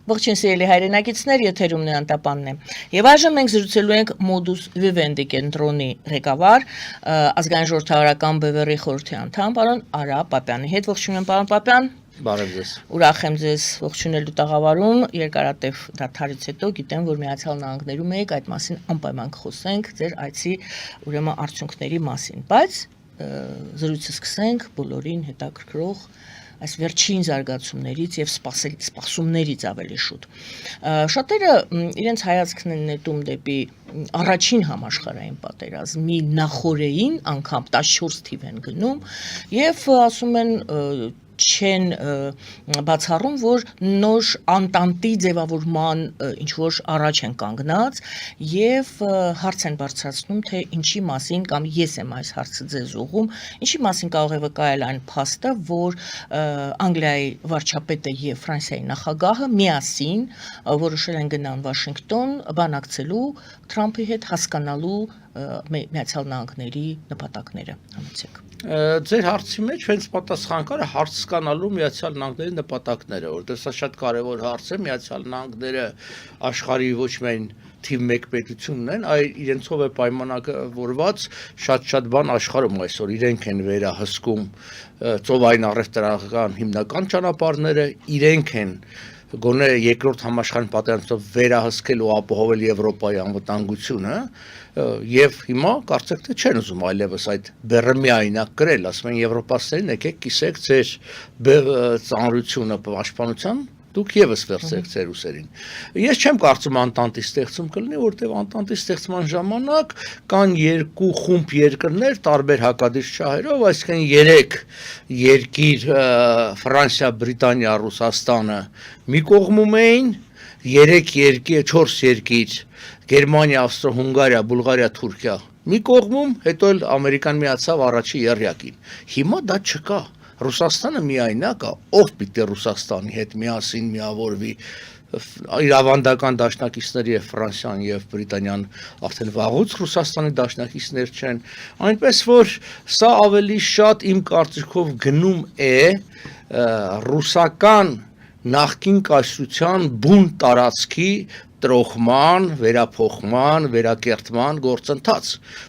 Ողջույն սիրելի հայրենակիցներ, եթերում է Անտապանն է։ Եվ այժմ մենք զրուցելու ենք Modus Vivendi կենտրոնի ղեկավար, ազգային ժողովրդավարական բևեռի խորհրդի անդամ պարոն Արա Պապյանի հետ։ Ողջույն եմ պարոն Պապյան։ Բարև ձեզ։ Ուրախ եմ ձեզ ողջունելու տաղավարում, երկարատև դադարից հետո գիտեմ, որ Միացյալ Նահանգներում եք, այդ մասին անպայման կխոսենք ձեր այցի ուրեմն արդյունքների մասին, բայց զրույցը սկսենք բոլորին հետաքրքրող այս վերջին զարգացումներից եւ սպասումներից ավելի շուտ։ Շատերը իրենց հայացքն են նետում դեպի առաջին համաշխարհային պատերազմի նախորդին, անգամ 14 թիվ են գնում եւ ասում են չեն բացառում, որ նոր անտանտի ձևավորման ինչ որ առաջ են կանգնած եւ հարց են բարձրացնում, թե ինչի մասին կամ ես եմ այս հարցը ձեզ ուղղում, ինչի մասին կարող է վկայել այն փաստը, որ Անգլիայի վարչապետը եւ Ֆրանսիայի նախագահը միասին որոշել են գնան Վաշինգտոն բանակցելու Թրամփի հետ հասկանալու Միացյալ Նահանգների նպատակները համեցեք։ Ձեր հարցի մեջ հենց պատասխան կար հասկանալու Միացյալ Նահանգների նպատակները, որտեղ սա շատ կարևոր հարց է, Միացյալ Նահանգները աշխարհի ոչ միայն թիվ 1 պետությունն են, այլ իրենցով է պայմանավորված շատ բան աշխարհում այսօր իրենք են վերահսկում ծովային առևտրական հիմնական ճանապարհները, իրենք են գոնե երկրորդ համաշխարհային պատերազմով վերահսկել ու ապահովել Եվրոպայի անվտանգությունը եւ հիմա կարծեք թե չեն ուզում այլևս այդ բեռը միայնակ գրել, ասում են եվրոպացիներին եկեք կիսեք ձեր ծանրությունը պաշտպանության դուք եւս վերցրեք ձեր ուսերին։ Ես չեմ կարծում անտանտի ստեղծում կլինի, որտեղ անտանտի ստեղծման ժամանակ կան երկու խումբ երկրներ տարբեր հակադիր շահերով, այսինքն 3 երկիր Ֆրանսիա, Բրիտանիա, Ռուսաստանը մի կողմում էին, 4 երկիր Գերմանիա, Ավստրո-Հունգարիա, Բուլղարիա, Թուրքիա մի կողմում, հետո էլ Ամերիկան միացավ առաջի եռյակին։ Հիմա դա չկա։ Ռուսաստանը միայնակ է, ով պիտի Ռուսաստանի հետ միասին միավորվի իր ավանդական դաշնակիցների եւ Ֆրանսիան եւ Բրիտանիան արդեն վաղուց Ռուսաստանի դաշնակիցներ չեն, այնպես որ սա ավելի շատ իմ կարծիքով գնում է ռուսական նախկին կայսրության բուն տարածքի տրոհման, վերափոխման, վերակերտման գործընթաց։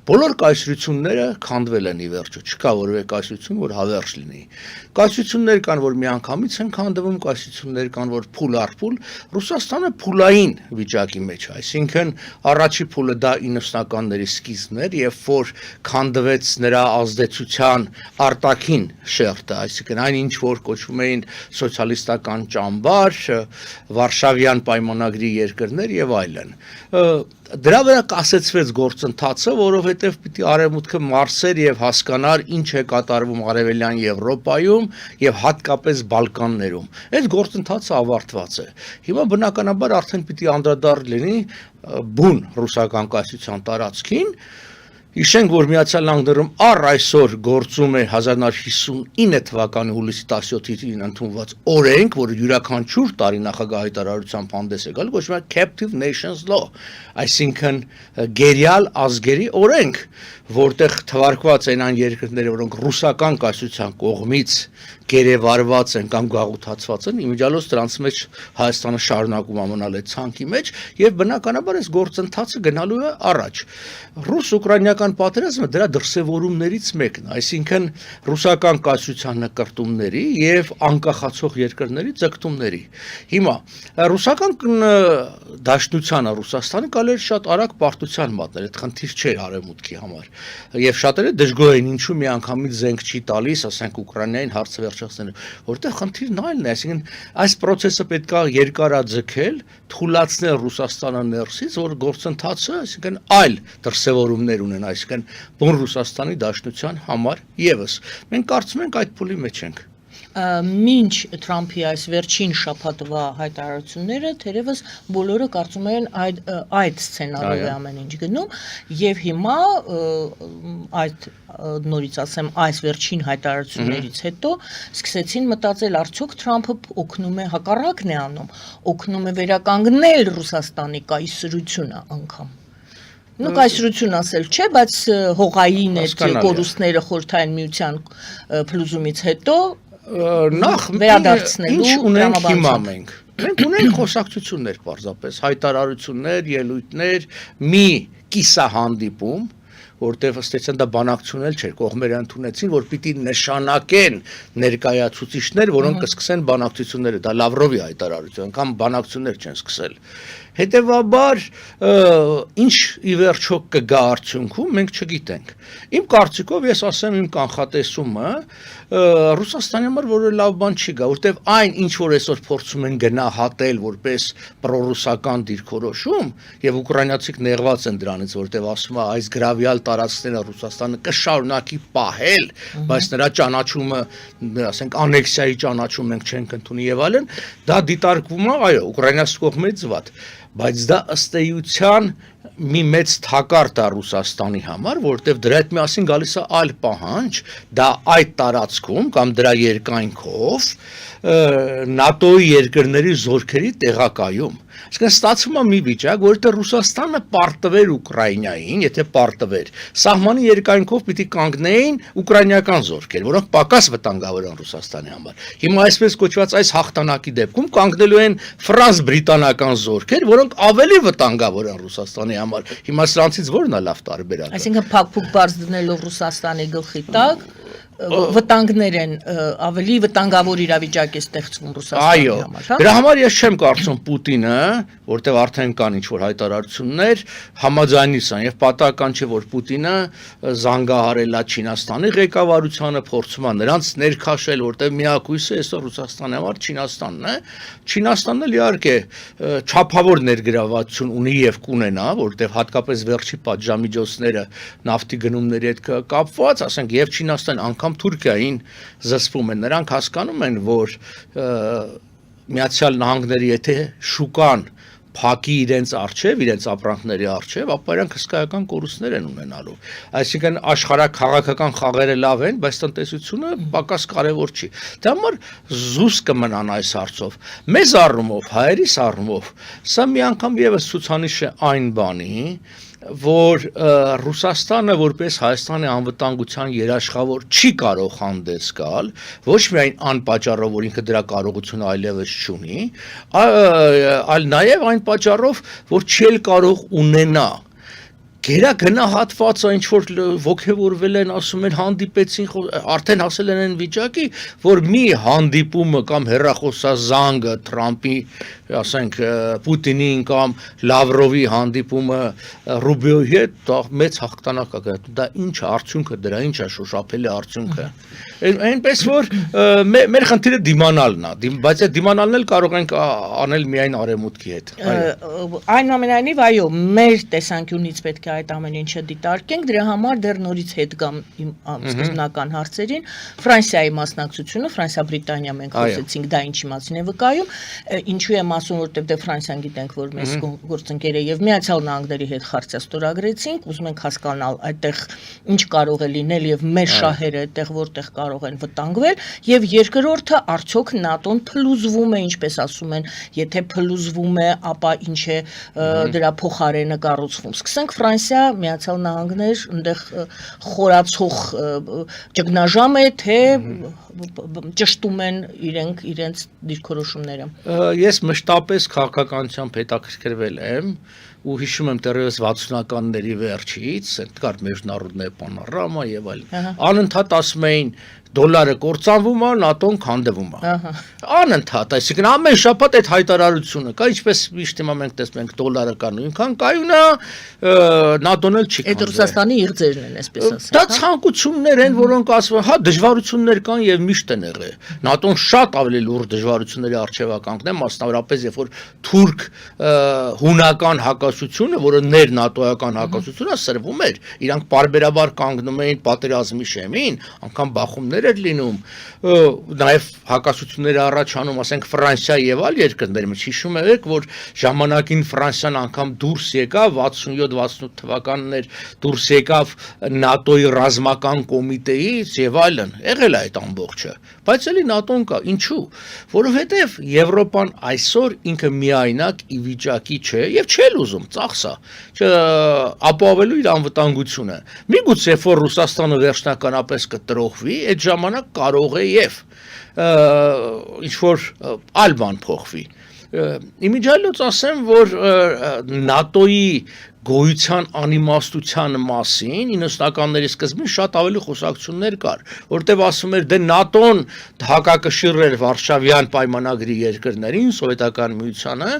Բոլոր կայսրությունները քանդվել են ի վերջո, չկա որևէ կայսրություն, որ հավերժ լինի։ Կայսրություններ կան, որ միանգամից են քանդվում, կայսրություններ կան, որ փուլ առ փուլ։ Ռուսաստանը փուլային վիճակի մեջ է, այսինքն առաջի փուլը դա 90-ականների սկիզբն էր, երբ որ քանդվեց նրա ազդեցության արտաքին շերտը, այսինքն այն ինչ որ կոչվում էին սոցիալիստական ճամբար, Վարշավյան պայմանագրի երկրներ եւ այլն։ Դրա վրա կասեցվեց գործընթացը, որովհետև պիտի արևմուտքը մարսեր եւ հասկանար ինչ է կատարվում արևելյան Եվրոպայում եւ հատկապես Բալկաններում։ Այդ գործընթացը ավարտված է։ Հիմա բնականաբար արդեն պիտի անդրադառ լինի բուն ռուսական կայսրության տարածքին։ Հիշենք, որ Միացյալ Նահանգներում առ այսօր գործում է 1959 թվականի հուլիսի 17-ին ընդունված օրենք, որը յուրաքանչյուր տարի նախագահ հայտարարությամբ հանդես է գալու, կոչվում է Captive Nations Law, այսինքն գերյալ ազգերի օրենք, որտեղ թվարկված են այն երկրները, որոնք ռուսական կայսրության կողմից գերեվարված են կամ գաղութացված են, իմիջիալոց դրանց մեջ Հայաստանը շարունակում մնալ այդ ցանկի մեջ եւ բնականաբար այս գործընթացը գնալու է առաջ։ Ռուս-ուկրաինական պատերազմը դրա դրսևորումներից մեկն է, այսինքն ռուսական կայսրության նկարտումների եւ անկախացող երկրների ձգտումների։ Հիմա ռուսական դաշնությանը Ռուսաստանը կարելի է շատ արագ պարտության մատնել, այդ խնդիր չէ արևմուտքի համար։ Եվ շատերը դժգոհ են ինչու միանգամից զենք չի տալիս, ասենք Ուկրաինային հարցը վերջացնելու, որտեղ խնդիրն այլն է, այսինքն այս process-ը պետք է երկարաձգել, թուլացնել Ռուսաստանը ներսից, որ գործընթացը, այսինքն այլ դրսևորումներ ունեն, այսինքն բուն Ռուսաստանի դաշնության համար եւս։ Մենք կարծում ենք այդ փուլի մեջ ենք։ Մինչ Թրամփի այս վերջին շաբաթվա հայտարարությունները թերևս բոլորը կարծում են այդ սցենարով է ամեն ինչ գնում եւ հիմա այդ նորից ասեմ այս վերջին հայտարարություններից հետո սկսեցին մտածել արդյոք Թրամփը օգնում է հակառակն է անում, օգնում է վերականգնել Ռուսաստանի կայսրությունը անգամ։ Կայսրություն ասել չէ, բայց հողային այդ կորուստները խորհրդային միության փլուզումից հետո նախ ինչ ունենք հիմա մենք Մենք ունենք խոսակցություններ պարզապես, հայտարարություններ, ելույթներ, մի կիսահանդիպում, որտեղ ըստեցան դա բանակցություն էլ չէր, կողմերը ընդունեցին, որ պիտի նշանակեն ներկայացուցիչներ, որոնք կսկսեն բանակցությունները, դա Լավրովի հայտարարություն, անգամ բանակցություններ չեն սկսել։ Հետևաբար ինչ ի վերջո կգա արդյունքում մենք չգիտենք։ Իմ կարծիքով ես ասեմ իմ կանխատեսումը Ռուսաստանի համար որը լավ բան չի գա, որտեվ այն ինչ որ այսօր փորձում են գնահատել որպես պրոռուսական դիրքորոշում եւ ուկրաինացիք նեղված են դրանից, որտեվ ասում է այս գրավյալ տարածքները Ռուսաստանը կշարունակի պահել, բայց նրա ճանաչումը, ասենք անեքսիայի ճանաչում մենք չենք ընդունի եւ այլն, դա դիտարկվում է, այո, ուկրաինացի կողմից վատ, բայց դա ըստ էության մի մեծ թակարդ է Ռուսաստանի համար, որտեղ դրա հետ միասին գալիս է այլ պահանջ, դա այդ տարածքում կամ դրա երկայնքով ՆԱՏՕ-ի երկրների զորքերի տեղակայում։ Այսինքն ստացվում է մի վիճակ, որտեղ Ռուսաստանը պարտվեր Ուկրաինային, եթե պարտվեր, սահմանի երկայնքով պիտի կանգնեին ուկրաինական զորքեր, որոնք պակաս վտանգավոր են Ռուսաստանի համար։ Հիմա այսպես կոչված այս հաղթանակի դեպքում կանգնելու են ֆրանս-բրիտանական զորքեր, որոնք ավելի վտանգավոր են Ռուսաստանի համար։ Հիմա սրանցից ո՞րն է լավ տարբերակը։ Այսինքն փակ-փուկ բարձ դնելով Ռուսաստանի գլխի տակ վտանգներ են ավելի վտանգավոր իրավիճակ է ստեղծվում Ռուսաստանի համար, հա։ Դրա համար ես չեմ կարծում Պուտինը, որտեղ արդեն կան ինչ-որ հայտարարություններ, համաձայնից են եւ պատահական չէ, որ Պուտինը զանգահարել է Չինաստանի ղեկավարությանը, փորձում է նրանց ներքաշել, որտեղ միակույսը այսօր Ռուսաստանի համար Չինաստանն է։ Չինաստանն էլ իհարկե չափավոր ներգրավվածություն ունի եւ կունենա, որտեղ հատկապես վերջի պատժամիջոցները նավթի գնումների հետ կապված, ասենք եւ Չինաստան անգամ Թուրքիային զսպում են, նրանք հասկանում են, որ Միացյալ Նահանգների եթե շուկան փակի իրենց արչև, իրենց ապրանքների արչև, ապա իրանք հսկայական կորուստներ են ունենալու։ Այսինքն աշխարհաքաղաքական խաղերը լավ են, բայց տնտեսությունը պակաս կարևոր չի։ Դա համար զուս կմնան այս հարցով։ Մեզ առումով, հայերիս առումով, սա մի անգամ եւս ցուցանիշ է այն բանի, որ Ռուսաստանը որպես Հայաստանի անվտանգության երաշխավոր չի կարող հանդես գալ, ոչ միայն անպատճառով, որ ինքը դրա կարողությունը այլևս չունի, այլ նաև այն պատճառով, որ չի էլ կարող ունենա գերագնահատվածը ինչ որ ոգևորվել են, ասում են հանդիպեցին, արդեն հասել են այն վիճակի, որ մի հանդիպումը կամ հեռախոսազանգը Թրամփի, ասենք Պուտինին կամ Լավրովի հանդիպումը Ռուբիոյի հետ դա մեծ հաղթանակ է, դա ինչ արդյունքը դրա, ինչ է շոշափելի արդյունքը։ Այնպես որ մեր խնդիրը դիմանալն է, բայց այդ դիմանալն էլ կարող ենք անել միայն արևմուտքի հետ։ Այնուամենայնիվ, այո, մեր տեսանկյունից պետք է այդ ամեն ինչը դիտարկենք, դրա համար դեռ նորից հետ գամ իմ սկզբնական հարցերին, Ֆրանսիայի մասնակցությունը, Ֆրանսիա-Բրիտանիա մենք խոսեցինք, դա ինչ իմացին է վկայում, ինչու եմ ասում, որտեղ դե Ֆրանսիան գիտենք, որ մեզ գործընկեր է եւ Միացյալ Նահանգների հետ խաղացած ստորագրեցինք, ուզում ենք հասկանալ այդտեղ ինչ կարող է լինել եւ մեր շահերը այդտեղ որտեղ կարող են վտանգվել եւ երկրորդը արդյոք ՆԱՏՕ-ն փլուզվում է, ինչպես ասում են, եթե փլուզվում է, ապա ինչ է դրա փոխարենը կառուցվում։ Սկսենք Ֆրանսիա, Միացյալ Նահանգներ, այնտեղ խորացող ճգնաժամ է, թե ճշտում են իրենց դիրքորոշումները։ Ես մշտապես քաղաքականությամբ հետաքրքրվել եմ ու հիշում եմ դեռևս 60-ականների վերջից, այդ կար Մեջնարոդնե պանորամա եւ այլն։ Անընդհատ ասում էին դոլարը կործանվում է, ՆԱՏՕ-ն քանդվում է։ Անընդհատ, այսինքն ամեն շաբաթ այդ հայտարարությունը կա, ինչպես միշտ հիմա մենք տեսնում ենք դոլարը կա նույնքան կայուն է, ՆԱՏՕ-ն էլ չի քանդվում։ Այդ Ռուսաստանի իղձերն են, այսպես ասած։ Դա ցանկություններ են, որոնք ասում են, հա, դժվարություններ կան եւ միշտ են եղել։ ՆԱՏՕ-ն շատ ավելի լուրջ դժվարությունների առջեւականքն է, մասնավորապես երբ որ թուրք հունական հակասությունը, որը ներ-ՆԱՏՕ-ական հակասությունը սրվում էր, իրանք պարբերաբար կանգնում էին պատերազմի շեմին, անգամ բախումներ էր լինում, նաև հակասությունները առաջանում, ասենք Ֆրանսիա եւ այլ երկրներ, հիշում եք, որ ժամանակին Ֆրանսիան անգամ դուրս եկավ 67-68 թվականներ դուրս եկավ ՆԱՏՕ-ի ռազմական կոմիտեից եւ այլն, եղել է այդ ամբողջը, բայց էլի ՆԱՏՕ-ն կա, ինչու՞, որովհետեւ Եվրոպան այսօր ինքը միայնակ ի վիճակի չէ եւ չէ ուզում ծախսա, ապահովելու իր անվտանգությունը։ Միգուցե երբ որ Ռուսաստանը վերջնականապես կտրողվի, այդ ժամանակ կարող է եւ ինչ որ այլ բան փոխվի։ Իմիջիայլոց ասեմ, որ ՆԱՏՕ-ի գոյության անիմաստության մասին 90-ականների սկզբին շատ ավելի խոսակցություններ կար, որտեղ ասում էր դե ՆԱՏՕ-ն հակակշիռ էր Վարշավյան պայմանագրի երկրներին, Սովետական միությանը,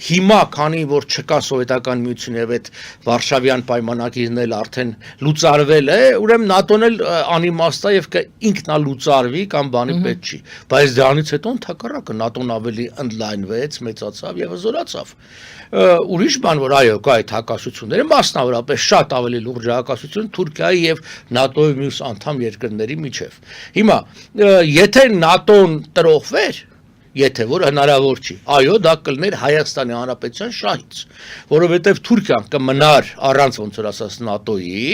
հիմա քանի որ չկա Սովետական միություն եւ այդ Վարշավյան պայմանագիրն էլ արդեն լուծարվել է, ուրեմն ՆԱՏՕ-ն էլ անիմաստ է եւ ինքնալուծարվի կամ բանի պետք չի, բայց դրանից հետո ընդհակառակը ՆԱՏՕ-ն ավելի ընդլայնվեց, մեծացավ եւ հզորացավ։ Ուրիշ բան որ այո կա այդ հակասությունները մասնավորապես շատ ավելի լուրջ հակասություն Թուրքիայի եւ ՆԱՏՕ-ի մյուս անդամ երկրների միջև հիմա եթե ՆԱՏՕ-ն տրոհվեր եթե որ հնարավոր չի այո դա կլներ Հայաստանի Հանրապետության շահից որովհետեւ Թուրքիան կմնար առանց ոնց որ ասած ՆԱՏՕ-ի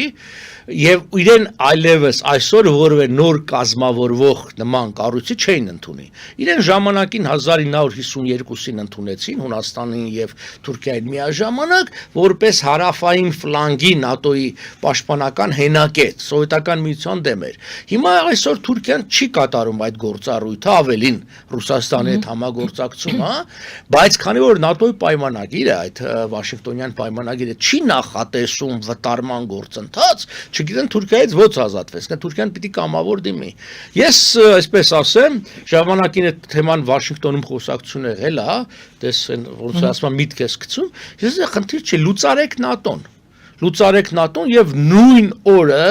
եւ իրեն այլևս այսօր որևէ նոր կազմավորվող նման կառույցի չէին ընդունի իրեն ժամանակին 1952-ին ընդունեցին Հունաստանին եւ Թուրքիային միաժամանակ որպես հարավային ֆլանգի ՆԱՏՕ-ի պաշտպանական հենակետ սովետական միության դեմ էր հիմա այսօր Թուրքիան չի կատարում այդ գործառույթը ավելին Ռուսաստանի հետ համագործակցում հա բայց քանի որ ՆԱՏՕ-ի պայմանագիրը այդ Վաշինգտոնյան պայմանագիրը չի նախատեսում վտարման գործընթաց չգիտեն Թուրքիայից ո՞ց ազատվես, Թուրքիան պիտի կամավոր դիմի։ Ես այսպես ասեմ, ժամանակին այդ թեման Վաշինգտոնում խոսակցություն եղել է, դες ոնց ասում միտք ես գցում, ես խնդիր չի, լուծարեք ՆԱՏՕ-ն։ Լուծարեք ՆԱՏՕ-ն եւ նույն օրը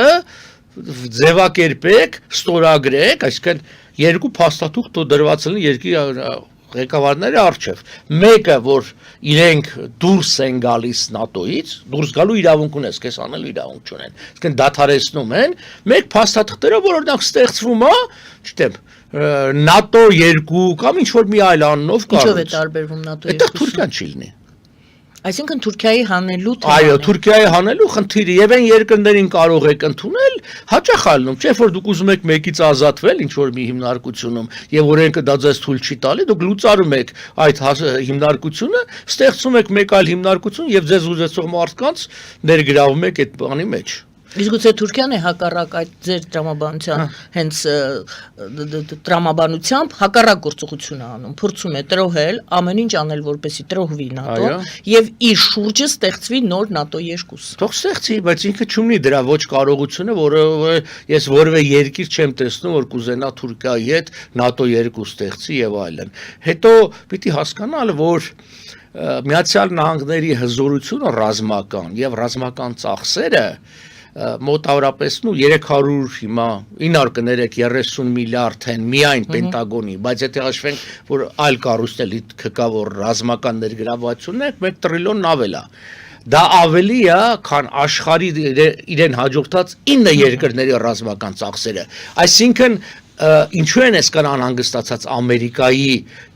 ձևակերպեք, ստորագրեք, այսինքն երկու փաստաթուղթ դրված լինի երկի ղեկավարների արչև մեկը որ իրենք դուրս են գալիս ՆԱՏՕ-ից դուրս գալու իրավունք ունես քեզ անելու իրավունք չունեն այսինքն դադարեցնում են մեկ փաստաթղթերը որ օրինակ ստեղծվում է չգիտեմ ՆԱՏՕ 2 կամ ինչ որ մի այլ անունով կառույց ինչով է տարբերվում ՆԱՏՕ-ի այդտեղ Թուրքիան չի լինի Այսինքն Թուրքիայի հանելու Այո, Թուրքիայի հանելու խնդիրը եւ այն երկրներին կարող եք ընդունել, հաճախ ալնում, չէ՞ որ դուք ուզում եք մեկից ազատվել ինչ որ մի հիմնարկությունում եւ օրենքը դա ձեզ թույլ չի տալի, դուք լուծարում եք այդ հիմնարկությունը, ստեղծում եք մեկ այլ հիմնարկություն եւ ձեզ ուզեցող մարդկանց ներգրավում եք այդ բանի մեջ։ Իսկ գուցե Թուրքիան է հակառակ այդ ձեր տրամաբանության հենց տրամաբանությամբ հակառակ գործողություն է անում, փորձում է տրոհել, ամեն ինչ անել որպեսզի տրոհվի ՆԱՏՕ եւ իր շուրջը ստեղծվի նոր ՆԱՏՕ 2։ Թող ստեղծի, բայց ինքը չունի դրա ոչ կարողությունը, որը ես որևէ երկիր չեմ տեսնում, որ կուզենա Թուրքիայի հետ ՆԱՏՕ 2 ստեղծի եւ այլն։ Հետո պիտի հասկանալ, որ Միացյալ Նահանգների հզորությունը ռազմական եւ ռազմական ծախսերը մոտավորապես 300 հիմա 900 կներեք 30 միլիարդ են միայն Պենտագոնի, բայց եթե հաշվենք, որ այլ կառույցներ կա, որ ռազմական ներգրավվածությունն է, 1 տրիլիոն ավել է։ Դա ավելի է, քան աշխարհի իրեն հաջորդած 9 երկրների ռազմական ծախսերը։ Այսինքն ինչու են այսքան անհանգստացած Ամերիկայի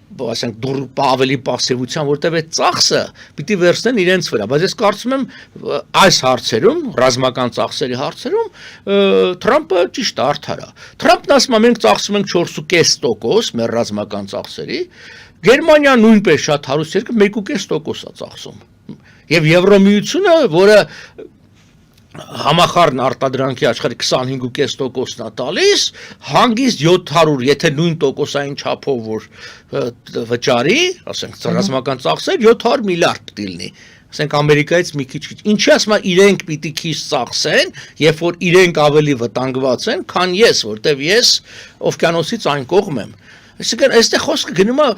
ասենք դուր ավելի պասիվության, որտեղ այդ ծախսը պիտի վերցնեն իրենց վրա, բայց ես կարծում եմ այս հարցերում, ռազմական ծախսերի հարցերում Թրամփը ճիշտ է, արդար է։ Թրամփն ասում է մենք ծախսում ենք 4.5% մեր ռազմական ծախսերի, Գերմանիան նույնպես շատ հարուստ երկր 1.5% է ծախսում։ Եվ Եվրոմիությունը, որը համախառն արտադրանքի աշխարհի 25.5%-ն է տալիս, հանգիստ 700, եթե նույն տոկոսային չափով որ վճարի, ասենք ռազմական ծախսեր 700 միլիարդ դիլնի։ Ասենք Ամերիկայից մի քիչ ինչի ասում է իրենք պիտի քիչ ծախսեն, երբ որ իրենք ավելի վտանգված են, քան ես, որտեվ ես օվկիանոսից այն կողմ եմ։ Այսինքն այստեղ խոսքը գնում է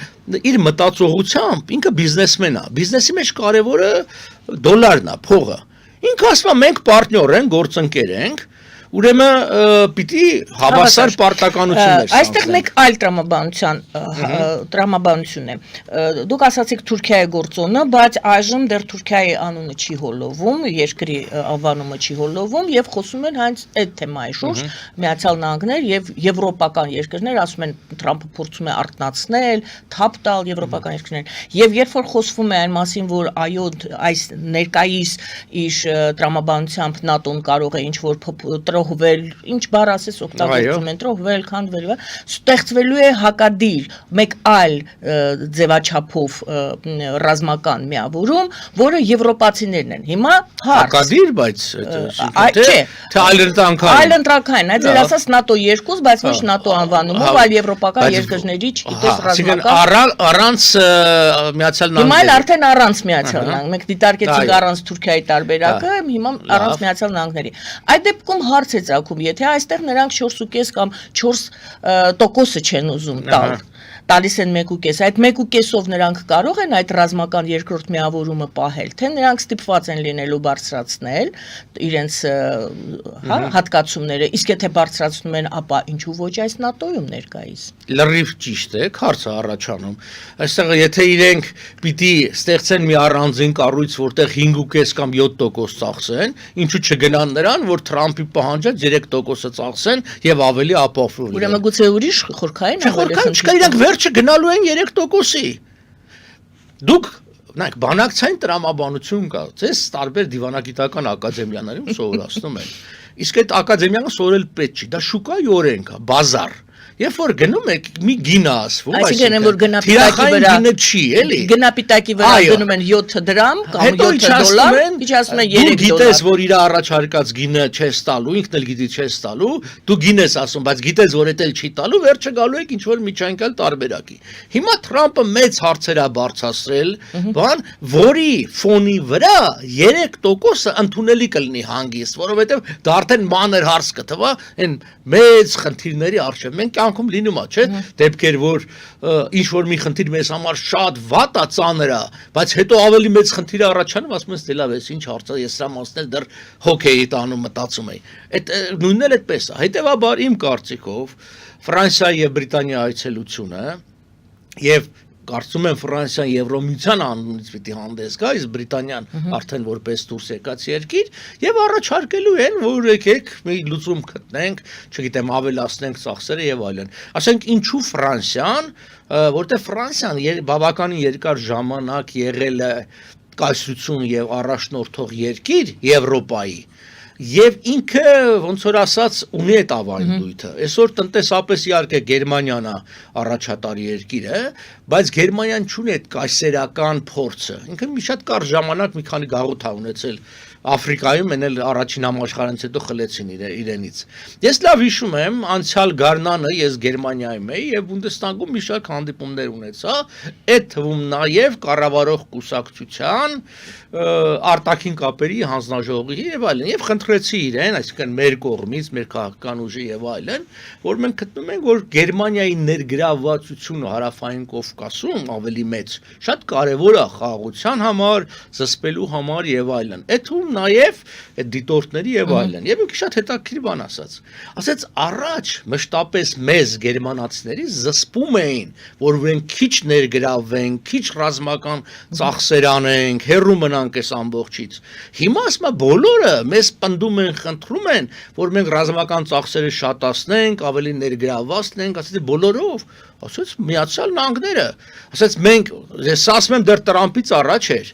իր մտածողությամբ, ինքը բիզնեսմեն է։ Բիզնեսի մեջ կարևորը դոլարն է, փողը։ Ինքը ասում է մենք պարտներ ենք, գործընկեր ենք, ուրեմն պիտի հավասար պարտականություններ ստանալու։ Այստեղ մեկ այլ տրամաբանություն է։ Դուք ասացիք Թուրքիայի գործոնը, բայց այժմ դեռ Թուրքիայի անունը չի հոլովում, երկրի անվանումը չի հոլովում եւ խոսում են հենց այդ թեմայի շուրջ, Միացյալ Նահանգներ եւ եվրոպական երկրներ, ասում են Թրամփը փորձում է արտնացնել, թափ տալ եվրոպական երկրներին։ Եվ երբ որ խոսվում է այն մասին, որ այո, այս ներկայիս իր տրամաբանությամբ ՆԱՏՕ-ն կարող է ինչ որ տրոհվել, ինչ բառ ասես օգտագործում են, տրոհվել, քանդվել, ստեղծվելու է հակադիր մեկ այլ ձևաչափով ռազմական միավորում, որը եվրոպացիներն են։ Հիմա հարց հակադիր, բայց թե այլընտրանքային, այդ ձեր ասած ՆԱՏՕ 2, բայց ոչ ՆԱՏՕ անվանումով, այլ եվրոպական երկրների, չգիտես, ռազմական առանց Միացյալ Նահանգների։ Հիմա էլ արդեն առանց Միացյալ Նահանգների, մենք դիտարկեցինք առանց Թուրքիայի տարբերակը, հիմա առանց Միացյալ Նահանգների։ Այդ դեպքում հարց է ծագում, եթե այստեղ նրանք 4.5 կամ 4% չեն ուզում տալ, տալիս են 1.5, այդ 1.5-ով նրանք կարող են այդ ռազմական երկրորդ միավորումը պահել, թե նրանք ստիպված են լինելու բարձրացնել իրենց հատկացումները, իսկ եթե բարձրացնում են, ապա ինչու ոչ այս ՆԱՏՕ-ում ներկայիս։ Լրիվ ճիշտ է, հարցը առաջանում։ Այստեղ եթե իրենք պիտի ստեղծեն մի առանձին կառույց, որտեղ 5.5 կամ 7% ծախսեն, ինչու չգնան նրան, որ Թրամփի պահանջած 3%-ը ծախսեն եւ ավելի ապահով լինեն։ Ուրեմն գուցե ուրիշ խորքային իրենք վերջը գնալու են 3%-ի։ Դուք նայեք, բանակցային տրամաբանություն կա, ձեզ տարբեր դիվանագիտական ակադեմիաներում սովորացնում են։ Իսկ այդ ակադեմիան սովորել պետք չի, դա շուկայի օրենք է, բազար։ Երբ որ գնում եք մի գինը ասվում, այսինքն որ գնապիտակի վրա գինը չի, էլի։ Գնապիտակի վրա դնում են 7 դրամ կամ 7 դոլար, իջացնում են 3 դոլար։ Դու գիտես, որ իր առաջարկած գինը չես տալու, ինքն էլ գիտի չես տալու, դու գին ես ասում, բայց գիտես, որ դա չի տալու, վերջը գալու եք ինչ որ միջանկյալ տարբերակի։ Հիմա Թրամփը մեծ հարցեր է բարձրացրել, բան, որի ֆոնի վրա 3%-ը ընդունելի կլինի հանգիստ, որովհետև դա արդեն մանր հարց կթվա այն մեծ խնդիրների առջև։ Մենք կյանքում լինում է, չէ՞, դեպքեր, որ ինչ որ մի խնդիր մեզ համար շատ վատ է, ծանր է, բայց հետո ավելի մեծ խնդիր առաջանում, ասում ես, դե լավ է, ինչ հարց է, ես սրա մասն էլ դեռ հոգեի տանում մտածում էի։ Այդ նույնն էլ այդպես է։ Հետևաբար իմ կարծիքով Ֆրանսիայի եւ Բրիտանիայի այցելությունը եւ կարծում եմ Ֆրանսիան Եվրոմիության անունից պիտի հանդես գա, իսկ Բրիտանիան արդեն որպես դուրս եկած երկիր եւ առաջարկելու են, որ եկեք մի լուծում գտնենք, չգիտեմ, ավելացնենք ծախսերը եւ այլն։ Ասենք ինչու Ֆրանսիան, որտեղ Ֆրանսիան բավականին երկար ժամանակ եղել է կայսրություն եւ առաջնորդող երկիր Եվրոպայի Եվ ինքը ոնց որ ասած ունի այդ ավանդույթը։ Այսօր տնտեսապես իհարկե Գերմանիան է առաջատար երկիրը, բայց Գերմանիան չունի այդ կայսերական փորձը։ Ինքը մի շատ կարճ ժամանակ մի քանի գաղութ է ունեցել Աֆրիկայում, են էլ առաջին համաշխարհից հետո խլեցին իրենից։ Ես լավ հիշում եմ, անցյալ գարնանը ես Գերմանիայում էի եւ Բունդեստագում մի շարք հանդիպումներ ունեցա, այդ թվում նաեւ կառավարող կուսակցության արտաքին կապերի հանձնաժողովի եւ այլն եւ խնդրեցի իրեն, այսինքն մեր կողմից, մեր քաղաքական ուժի եւ այլն, որ մենք գտնում ենք, որ Գերմանիայի ներգրավվածությունը հարավային Կովկասում ավելի մեծ, շատ կարեւոր է խաղաղության համար, զսպելու համար եւ այլն։ Այդ նաև այդ դիտորդների եւ այլն։ Եվ ինքը շատ հետաքրքիր բան ասաց առաջ մշտապես մեզ գերմանացիների զսպում էին, որ մենք քիչ ներգրավենք, քիչ ռազմական ծախսեր անենք, հեռու մնանք այս ամբողջից։ Հիմա ասում բոլորը մեզ պնդում են, խնդրում են, որ մենք ռազմական ծախսերը շատացնենք, ավելի ներգրավված լինենք, ասած բոլորով, ասած Միացյալ Նահանգները, ասած մենք, ես ասում եմ դեռ Տրամփից առաջ էր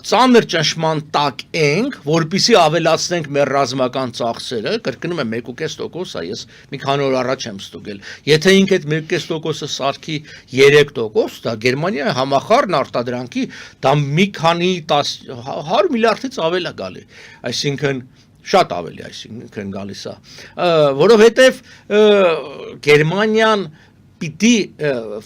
ծանր ճնշման տակ ենք, որպեսզի ավելացնենք մեր ռազմական ծախսերը, կրկնում եմ 1.5% է, ես մի քանի օր առաջ եմ ստուգել։ Եթե ինքը այդ 1.5%-ը սարքի 3%, դա Գերմանիայի համախառն արտադրանքի դա մի քանի 100 միլիարդից ավել է գալի։ Այսինքն շատ ավելի, այսինքն գալիս է, որովհետև Գերմանիան պիտի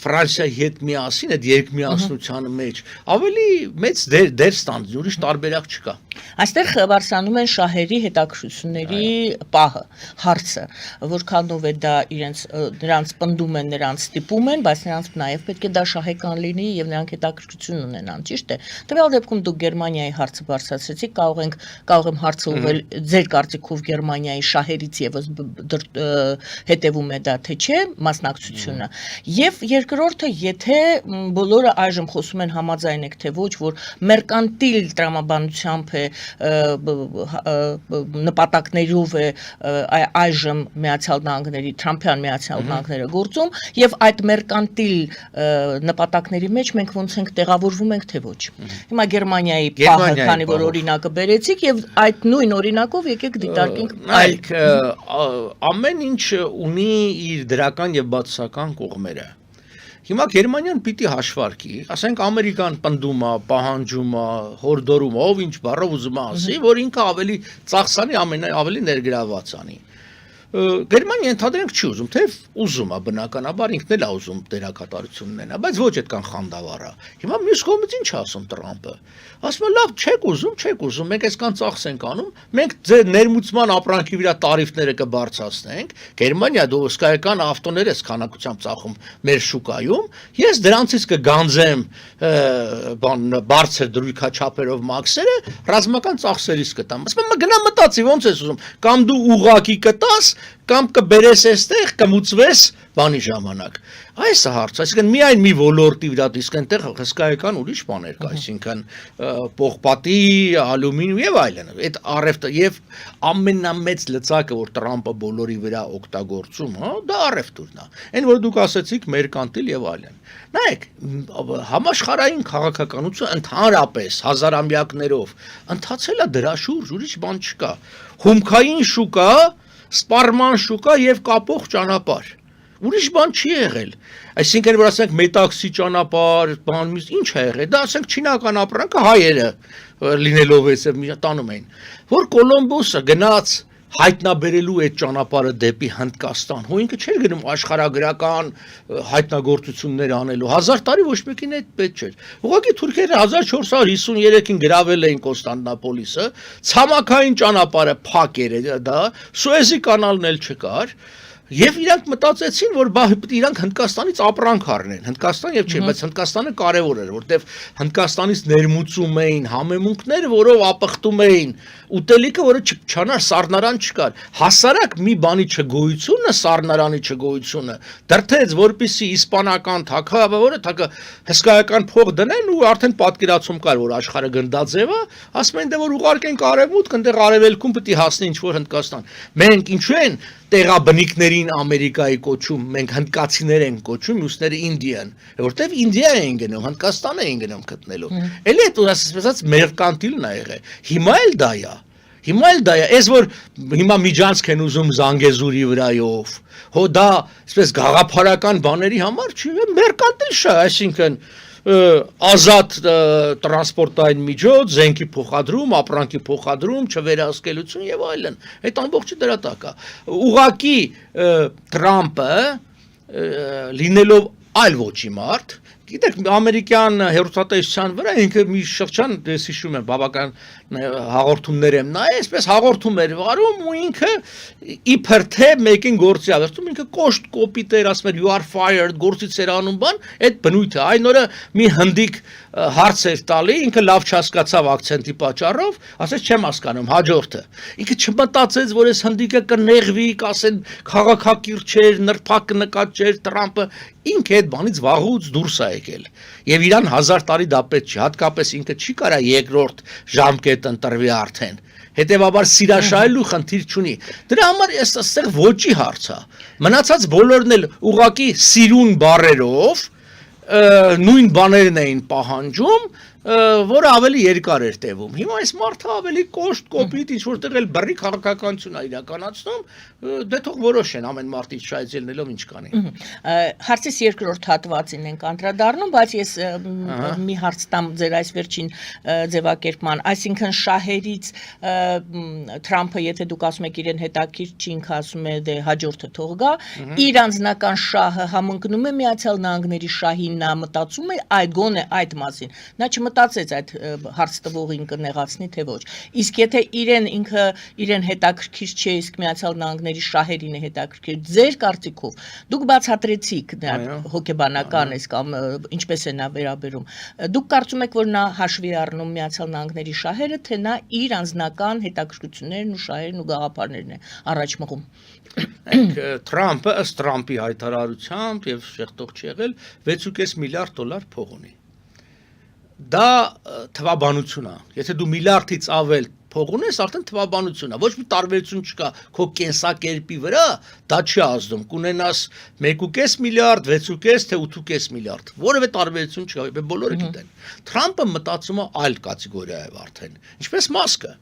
Ֆրանսիայի հետ միասին այդ երկմիասնության մեջ ավելի մեծ դեր ստանձի, ուրիշ տարբերակ չկա։ Այստեղ բարձրանում են շահերի հետաքրքրությունների պահը, հարցը, որքանով է դա նրանց պնդում են, նրանց ստիպում են, բայց նրանց նաև պետք է դա շահեկան լինի եւ նրանք հետաքրքրություն ունենան, ճիշտ է։ Տվյալ դեպքում դուք Գերմանիայի հարցը բարձրացրեցիք, կարող եմ հարցը ուղղել ձեր կարծիքով Գերմանիայի շահերից եւս հետևում է դա թե չէ, մասնակցությունը կստանա։ Եվ երկրորդը, եթե բոլորը այժմ խոսում են համաձայն եք, թե ոչ, որ մերկանտիլ տրամաբանությամբ է նպատակներով է այժմ Միացյալ Նահանգների Թրամփյան Միացյալ Նահանգները գործում եւ այդ մերկանտիլ նպատակների մեջ մենք ոնց ենք տեղավորվում ենք թե ոչ։ Հիմա Գերմանիայի պահը, քանի որ օրինակը բերեցիք եւ այդ նույն օրինակով եկեք դիտարկենք այլ ամեն ինչ ունի իր դրական եւ բացասական կողմերը։ Հիմա Գերմանիան պիտի հաշվարկի, ասենք Ամերիկան պնդում է, պահանջում է, հորդորում է, ով ինչ բառով ուզում է ասի, որ ինքը ավելի ծախսանի, ավելի ներգրաված անի։ Գերմանիան ընդհանրենք չի ուզում, թե ուզում է բնականաբար ինքն էլ է ուզում դերակատարություն ունենա, բայց ոչ այդքան խանդավառ է։ Հիմա մյուս կողմից ինչ ասում Տրամփը։ Ասում է լավ, չեք ուզում, մենք այսքան ծախս ենք անում, մենք ձեր ներմուծման ապրանքի վրա տարիֆները կբարձրացնենք, Գերմանիա դու հսկայական ավտոներ ես քանակությամբ ծախում մեր շուկայում, ես դրանցից կգանձեմ բարձր դրույքաչափերով մաքսերը, ռազմական ծախսերից կտամ։ Ասում եմ գնա մտածի, ոնց ես ուզում, կամ դու ուղակի կտաս, կամ կբերես այստեղ, կմուծվես բանի ժամանակ։ Այս է հարցը, այսինքն միայն մի ոլորտի վրա իսկ այնտեղ հսկայական ուրիշ բաներ կա, այսինքն պողպատի, ալյումինիում եւ այլն։ Այդ առևտը եւ ամենամեծ լծակը, որ Տրամփը բոլորի վրա օգտագործում, դա առևտուրն է։ Այն որ դուք ասացիք մերկանտիլ եւ այլն։ Նայեք, համաշխարհային քաղաքականությունը ընդհանրապես հազարամյակներով ընթացել է դրա շուրջ, ուրիշ բան չկա։ Հումքային շուկա, սպառման շուկա եւ կապող ճանապարհ։ Ուրիշ բան չի եղել։ Այսինքն որ ասենք մետաքսի ճանապարհ, բան ինչ է եղել, դա ասենք չինական ապրանքը հայերը լինելով էսը տանում էին։ Որ Կոլոմբոսը գնաց հայտնաբերելու այդ ճանապարհը դեպի Հնդկաստան, հո ինքը չէր գնում աշխարհագրական հայտնագործություններ անելու։ 1000 տարի ոչ մեկին այդ պետք չէր։ Ուղղակի թուրքերը 1453-ին գրավել էին Կոստանդնապոլիսը, ցամաքային ճանապարհը փակ էր դա, Սուեզի կանալն էլ չկար։ Եվ իրանք մտածեցին, որ իրանք Հնդկաստանից ապրանք առնեն, Հնդկաստան եւ չէ, բայց Հնդկաստանը կարևոր էր, որտեվ Հնդկաստանից ներմուծում էին համեմունքներ, որով ապխտում էին ուտելիքը, որը չչանար, սառնարան չկար։ Հասարակ մի բանի չգոյությունը, սառնարանի չգոյությունը դրթեց, որպեսզի իսպանական թագավորը հսկայական փող դնեն ու արդեն պատկերացում կար, որ աշխարհը գնդաձև է, ասում են դե որ ուղարկենք արևմուտք, այնտեղ արևելքում պետք է հասնի ինչ որ Հնդկաստան։ Մենք ինչու են տեղաբնիկներին Ամերիկայի կոչում, մենք հնդկացիներ ենք կոչում, մյուսները Ինդիան, որտեվ Ինդիա էին գնում, Հնդկաստան էին գնում գտնելու։ Էլի այդ ասած մերկանտիլն ա եղել։ Հիմա էլ դա է, այս որ հիմա միջանցք են ուզում Զանգեզուրի վրայով, հո դա այսպես գաղափարական բաների համար չի, մերկանտիլ շա, այսինքն ազատ տրանսպորտային միջոց, զենքի փոխադրում, ապրանքի փոխադրում, չվերահսկելություն եւ այլն։ Այդ ամբողջը դրա տակ է։ Ուղղակի Տրամփը լինելով այլ ոչի մարդ, գիտեք, ամերիկյան հեռուստատեսության վրա ինքը մի շրջան, ես հիշում եմ, բավական հաղորդումներ եմ նայել, այսպես հաղորդում էր վարում ու ինքը իբր թե մեկին գործի ավերտում, ինքը կոշտ կոպիտ էր, ասում էր you are fired, գործից էր անում բան, այդ բնույթը, այն օրը մի հնդիկ հարց էր տալի, ինքը լավ չհասկացավ акցենտի պատճառով, ասեց չեմ հասկանում, հաջորդը։ Ինքը չմտածեց, որ այս հնդիկը կնեղվի, կասեն քաղաքակիրթ չէր, նրբակ նկատ չէր, Տրամփը ինքը այդ բանից վաղուց դուրս է եկել։ Եվ իրան 1000 տարի դա պետք չի, հատկապես ինքը չի կարա երկրորդ ժամկետ ընտրվի արդեն։ Հետևաբար սիրաշահելու խնդիր չունի։ Դրա համար այստեղ ոչի հարց է։ Մնացած բոլորն էլ ուղակի սիրուն բառերով նույն բաներն էին պահանջում, որը ավելի երկար էր տևում։ Հիմա այս մարդը ավելի կոշտ, կոպիտ, ինչ որտեղ էլ բռի քաղաքականություն է իրականացնում, դե թող որոշեն ամեն մարդից շահից ելնելով ինչ կանի։ Հարցից երկրորդ հատվածին ենք անդրադառնում, բայց ես մի հարց տամ ձեր այս վերջին ձևակերպման, այսինքն շահերից Թրամփը, եթե դուք ասում եք իրեն հետաքրքիր չի, ինքը ասում է դե հաջորդը թող գա, իր անձնական շահը համընկնում է Միացյալ Նահանգների շահին, նա մտածում է այդ գոնե այդ մասին։ Նա մտածեց այդ հարց տվողին կնեղացնի թե ոչ։ Իսկ եթե իրեն հետաքրքիր չէ, իսկ Միացյալ Նահանգների շահերին է հետաքրքիր, ձեր կարծիքով դուք բացատրեցիք հոգեբանական էս կամ ինչպես է նա վերաբերում։ Դուք կարծում եք, որ նա հաշվի է առնում Միացյալ Նահանգների շահերը, թե նա իր անձնական հետաքրքրություններն ու շահերն ու գաղափարներն է առաջ մղում։ Թրամփը ըստ Թրամփի հայտարարությամբ եւ շեղտող չի եղել 6.5 միլիարդ դոլար փող ունի։ Դա թվաբանություն է։ Եթե դու միլիարդից ավել փող ունես, արդեն թվաբանություն է։ Ոչ մի տարբերություն չկա քո կենսակերպի վրա, դա չի ազդում։ Կունենաս 1.5 միլիարդ, 6.5 թե 8.5 միլիարդ։ Որևէ տարբերություն չկա, բոլորը գիտեն։ Թրամփը մտածում է այլ կատեգորիայով արդեն։ Ինչպես Մասկը։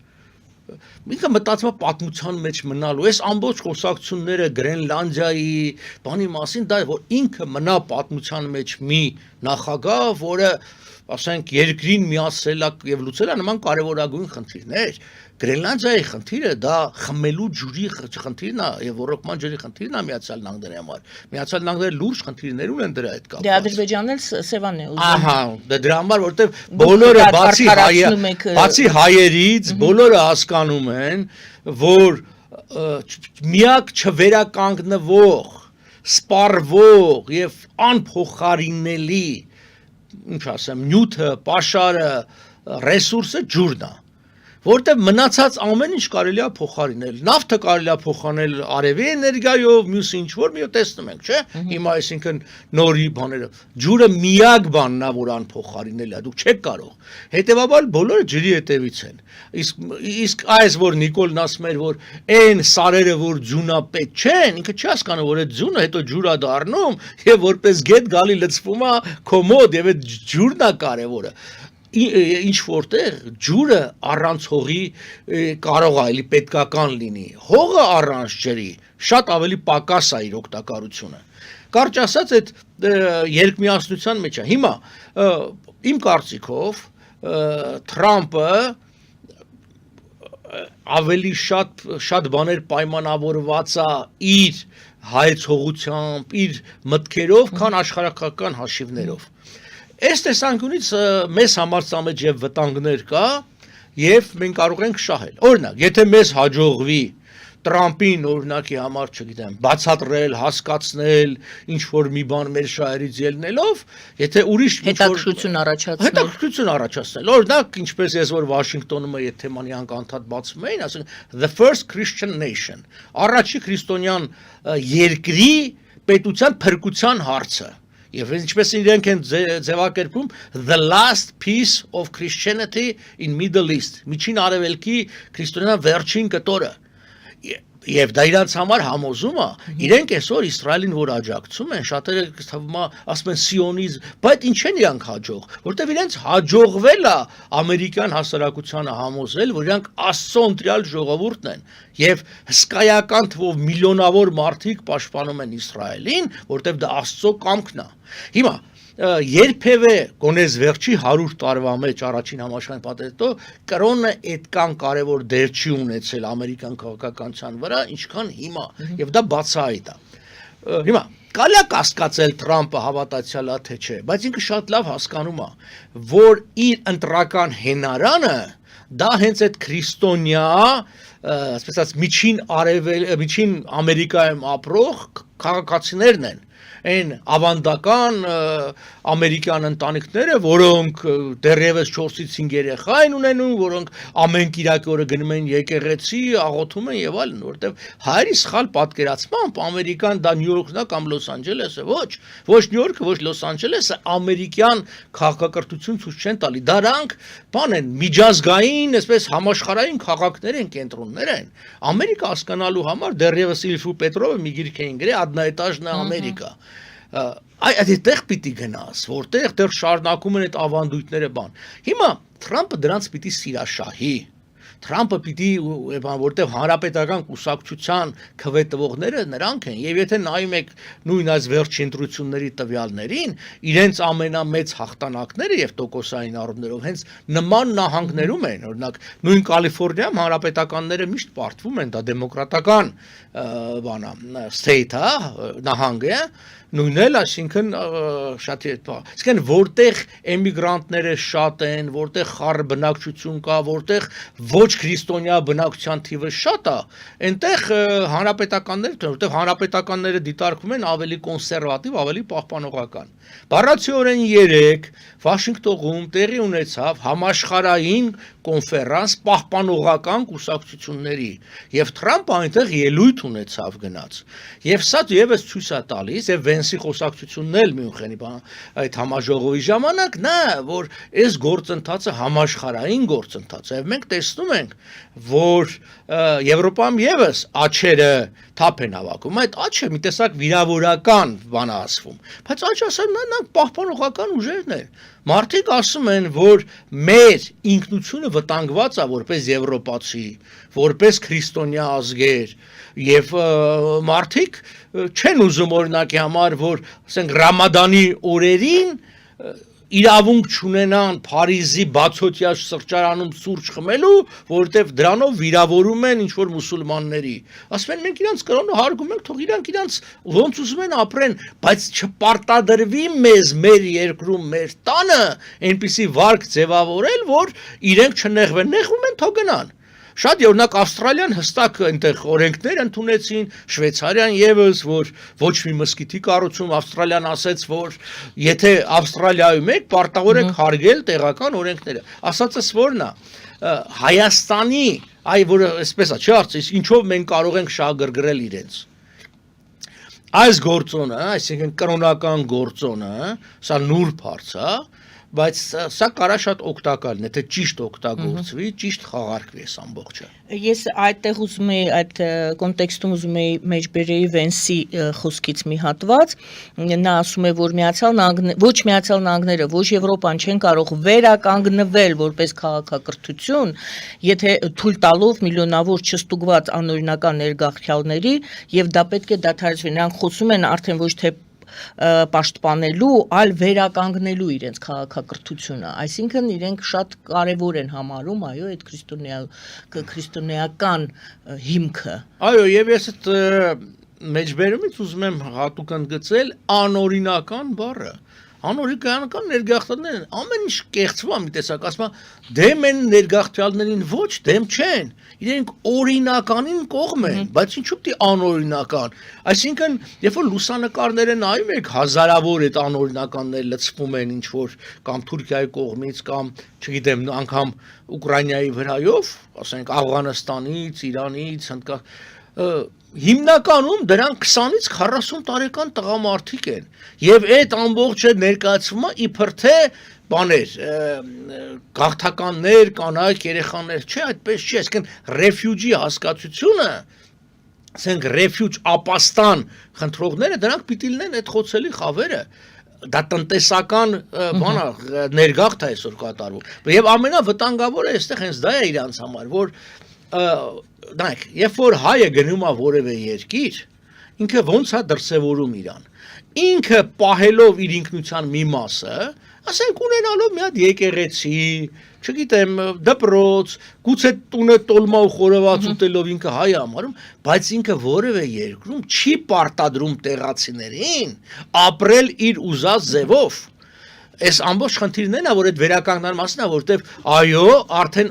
Ինքը մտածում է պատմության մեջ մնալու։ Այս ամբողջ խոսակցությունները Գրենլանդիայի բանի մասին, դա որ ինքը մնա պատմության մեջ մի նախագահ, որը ասենք երկրին միացրել եւ լուծել է նման կարևորագույն խնդիրներ։ Գրենլանդիայի խնդիրը դա խմելու ջուրի խնդիրն է եւ ոռոգման ջրի խնդիրն է Միացյալ Նահանգների համար։ Միացյալ Նահանգները լուրջ խնդիրներ ունեն դրա հետ կապված։ Դե Ադրբեջանն էլ Սևանն է ուզում։ Ահա, դրա համար որտեվ բոլորը բացի հայերից բոլորը հասկանում են, որ միակ չվերականգնվող, սպառվող եւ անփոխարինելի ինչ ասեմ, նյութը, պաշարը, ռեսուրսը ջուրն է, որտեղ մնացած ամեն ինչ կարելի է փոխարինել։ Նավթը կարելի է փոխանել արևի էներգիայով, մյուսը ինչ որ մի տեսնում ենք, չէ՞։ Հիմա այսինքն նորի բաները։ Ջուրը միակ բանն է, որ անփոխարինել է, դուք չեք կարող։ Հետևաբար բոլորը ջրի հետևից են։ Իսկ այս որ Նիկոլն ասում էր, որ այն սարերը, որ ձյունապետ չեն, ինքը չի հասկանում, որ այդ ձյունը հետո ջուր է դառնում եւ որպես գետ գալի լցվում է կոմոդ եւ այդ ջուրն է կարեւորը։ Ինչ որտեղ ջուրը առանց հողի կարող է էլի պետքական լինի, հողը առանց ջրի շատ ավելի պակաս է իր օգտակարությունը։ Կարճ ասած այդ երկմիասնության մեջ է։ Հիմա իմ կարծիքով Թրամփը ավելի շատ բաներ պայմանավորված է իր հայեցողությամբ, իր մտքերով, քան աշխարհական հաշիվներով։ Այս տեսանկյունից մեզ համար սա մեջ եւ վտանգներ կա եւ մենք կարող ենք շահել։ Օրինակ, եթե մեզ հաջողվի Տրամփին օրինակի համար, չգիտեմ, բացատրել, հասկացնել, ինչ որ մի բան մեր շահերից ելնելով, եթե ուրիշ հետաքրքրություն առաջացնել։ Օրինակ, ինչպես ես որ Վաշինգտոնում այդ թեման անդադ բացում էին, ասում the first Christian nation, առաջի քրիստոնյան երկրի պետության փրկության հարցը։ Եվ ինչպես իրենք են ձևակերպում the last piece of Christianity in Middle East, միջին արևելքի քրիստոնեական վերջին կտորը։ Եվ դա իրանց համար համոզում է, իրենք այսօր Իսրայելին որ աջակցում են, շատերը թվում է ասում են սիոնիզմ, բայց ինչ են իրանք հաջող, որտեվ իրենց հաջողվել է ամերիկյան հասարակությանը համոզել, որ իրանք Աստծո ընտրյալ ժողովուրդն են, եւ հսկայական թվով միլիոնավոր մարդիկ պաշտպանում են Իսրայելին, որտեվ դա Աստծո կամքն է։ Հիմա երբևէ գոնես վերջի 100 տարվա մեջ առաջին համաշխարհային պատերազմը կրոնը այդքան կարևոր դեր չի ունեցել ամերիկյան քաղաքականության վրա, ինչքան հիմա, եւ դա բացահայտ է։ Հիմա կարելի է կասկածել Թրամփը հավատացյալ է թե չէ, բայց ինքը շատ լավ հասկանում է, որ իր ընտրական հենարանը դա հենց այդ քրիստոնյա, ասես ասած միջին Ամերիկայում ապրող քաղաքացիներն են։ Այն ավանդական ամերիկյան ընտանիքները, որոնք դեռևս 4-ից 5 երեխա են ունենում, որոնք ամեն կիրակի օրը գնում են եկեղեցի, աղոթում են եւ այլն, որտեվ հայերի սխալ պատկերացմամբ ամերիկան դա Նյու Յորքն է կամ Լոս Անջելեսը, ոչ Նյու Յորքը, ոչ Լոս Անջելեսը ամերիկյան քաղաքակրթություն ցույց չեն տալի։ Դրանք բան են, միջազգային, այսպես համաշխարհային քաղաքներ են, կենտրոններ են։ Ամերիկա հասկանալու համար դեռևս Իլֆ ու Պետրովը մի գիրք էին գրել «Одноэтажная Ամերիկա»։ Այդտեղ պիտի գնաս, որտեղ դեռ շարունակում են այդ ավանդույթները բան։ Հիմա Թրամփը դրանց պիտի սիրաշահի։ Թրամփը պիտի, որտեղ հանրապետական կուսակցության քվետվողները նրանք են, եւ եթե նայում եք նույն այս վերջին ընտրությունների տվյալներին, իրենց ամենամեծ հաղթանակները եւ տոկոսային առումներով հենց նման նահանգներում են, օրինակ նույն Կալիֆոռնիայում հանրապետականները միշտ պարտվում են, դա դեմոկրատական բանա, state-ը, նահանգ է, նույնն էլ, այսինքն շատ իսկեն որտեղ էմիգրանտները շատ են, որտեղ խառը բնակչություն կա, որտեղ ոչ քրիստոնյա բնակչության թիվը շատ է, այնտեղ հանրապետականներ, որտեղ հանրապետականները դիտարկվում են ավելի կոնսերվատիվ, ավելի պահպանողական։ Բառացիորեն 3 Վաշինգտոնում տեղի ունեցավ համաշխարհային կոնֆերանս պահպանողական կուսակցությունների եւ Թրամփը այնտեղ ելույթ ունեցավ գնաց։ Եւ սա եւս ցույց է տալիս եւ Վենսի խոսակցությունն էլ միուխենի այդ համաժողովի ժամանակ նա որ այս գործընթացը համաշխարհային գործընթաց է եւ մենք տեսնում ենք որ Եվրոպայում եւս աչերը թափ են հավաքում այդ աչը մի տեսակ վիրավորական բան է ասվում բայց աչը ասեմ նա պահպանողական ուժերն են մարդիկ ասում են որ մեր ինքնությունը վտանգված է որպես եվրոպացի որպես քրիստոնյա ազգեր եւ մարդիկ չեն ուզում օրինակի համար որ ասենք Ռամադանի օրերին իրավունք չունենան Փարիզի բացօթյա սրճարանում սուրճ խմելու, որովհետև դրանով վիրավորում են ինչ-որ մուսուլմանների։ Ասում են մենք իրանց կրոնը հարգում ենք, թող իրանք իրանց ոնց ուզում են ապրեն, բայց չպարտադրվի մեզ մեր երկրում, մեր տանը այնպիսի վարք ձևավորել, որ իրենք չնեղվեն, նեղվում են, թող գնան։ Շատ օրինակ Ավստրալիան հստակ այնտեղ օրենքներ ընդունեցին, Շվեյցարիան եւս, որ ոչ մի մսկիթի կառուցում Ավստրալիան ասեց, որ եթե Ավստրալիայում եք, պարտավոր եք հարգել տեղական օրենքները։ Ասածս որն է, Հայաստանի, այ որը այսպես է, չի արծես, ինչով մենք կարող ենք շահագրգռել իրենց։ Այս գործոնը, այսինքն կրոնական գործոնը, սա նուրբ հարց է, բայց սա կարա շատ օգտակալն է, թե ճիշտ օգտագործվի, ճիշտ խաղարկվի այս ամբողջը։ Ես այդտեղ ուզում եի այդ կոնտեքստում ուզում եի մեջբերեի Վենսի խոսքից մի հատված, նա ասում է, որ ոչ Միացյալ Նահանգները, ոչ Եվրոպան չեն կարող վերականգնվել որպես քաղաքակրթություն, եթե թույլ տալով միլիոնավոր չստուգված անօրինական ներգաղթյալների, եւ դա պետք է դադարեցվի։ Նրանք խոսում են արդեն ոչ թե պաշտպանելու, այլ վերականգնելու իրենց քաղաքակրթությունը, այսինքն իրենք շատ կարևոր են համարում, այո, այդ քրիստոնեական հիմքը։ Այո, եւ ես այդ մեջբերումից ուզում եմ հատուկ ընդգծել անօրինական բառը։ Անօրինական ներգաղթյալներն ամեն ինչ կեղծվում մի տեսակ, ասում դեմ են ներգաղթյալներին ոչ, դեմ չեն։ Իրենք օրինականին կողմ են, բայց ինչու՞ պիտի անօրինական։ Այսինքն, երբ որ լուսանկարները նայում եք, հազարավոր այդ անօրինականները լցվում են ինչ որ կամ Թուրքիայի կողմից կամ, չգիտեմ, անգամ Ուկրաինայի վրայով, ասենք Աֆղանստանից, Իրանից, հիմնականում դրանք 20-ից 40 տարեկան տղամարդիկ են եւ այդ ամբողջը ներկայացվում է իբր թե բաներ գաղթականներ, կանայք, երեխաներ, չէ, այդպես չի, այսինքն ռեֆյուջի հասկացությունը, ասենք ռեֆյուջ ապաստան խնդրողները դրանք պիտի լինեն այդ խոցելի խավերը դա տնտեսական բան է ներգաղթ է այսօր կատարվում եւ ամենավտանգավորը այստեղ հենց դա է իրանց համար որ նայեք, երբ որ հայը գնում է որևէ երկիր, ինքը ոնց է դրսևորում իրան։ Ինքը պահելով իր ինքնության մի մասը, ասենք ունենալով մի հատ եկեղեցի, չգիտեմ, դպրոց, գուցե տունը տոլմա ու խորոված ուտելով ինքը հայ է համարում, բայց ինքը որևէ երկրում չի պարտադրում տեղացիներին ապրել իր ուզած ձևով։ Այս ամբողջ խնդիրն է, որ այդ վերականգնման մասն է, որտեվ այո, արդեն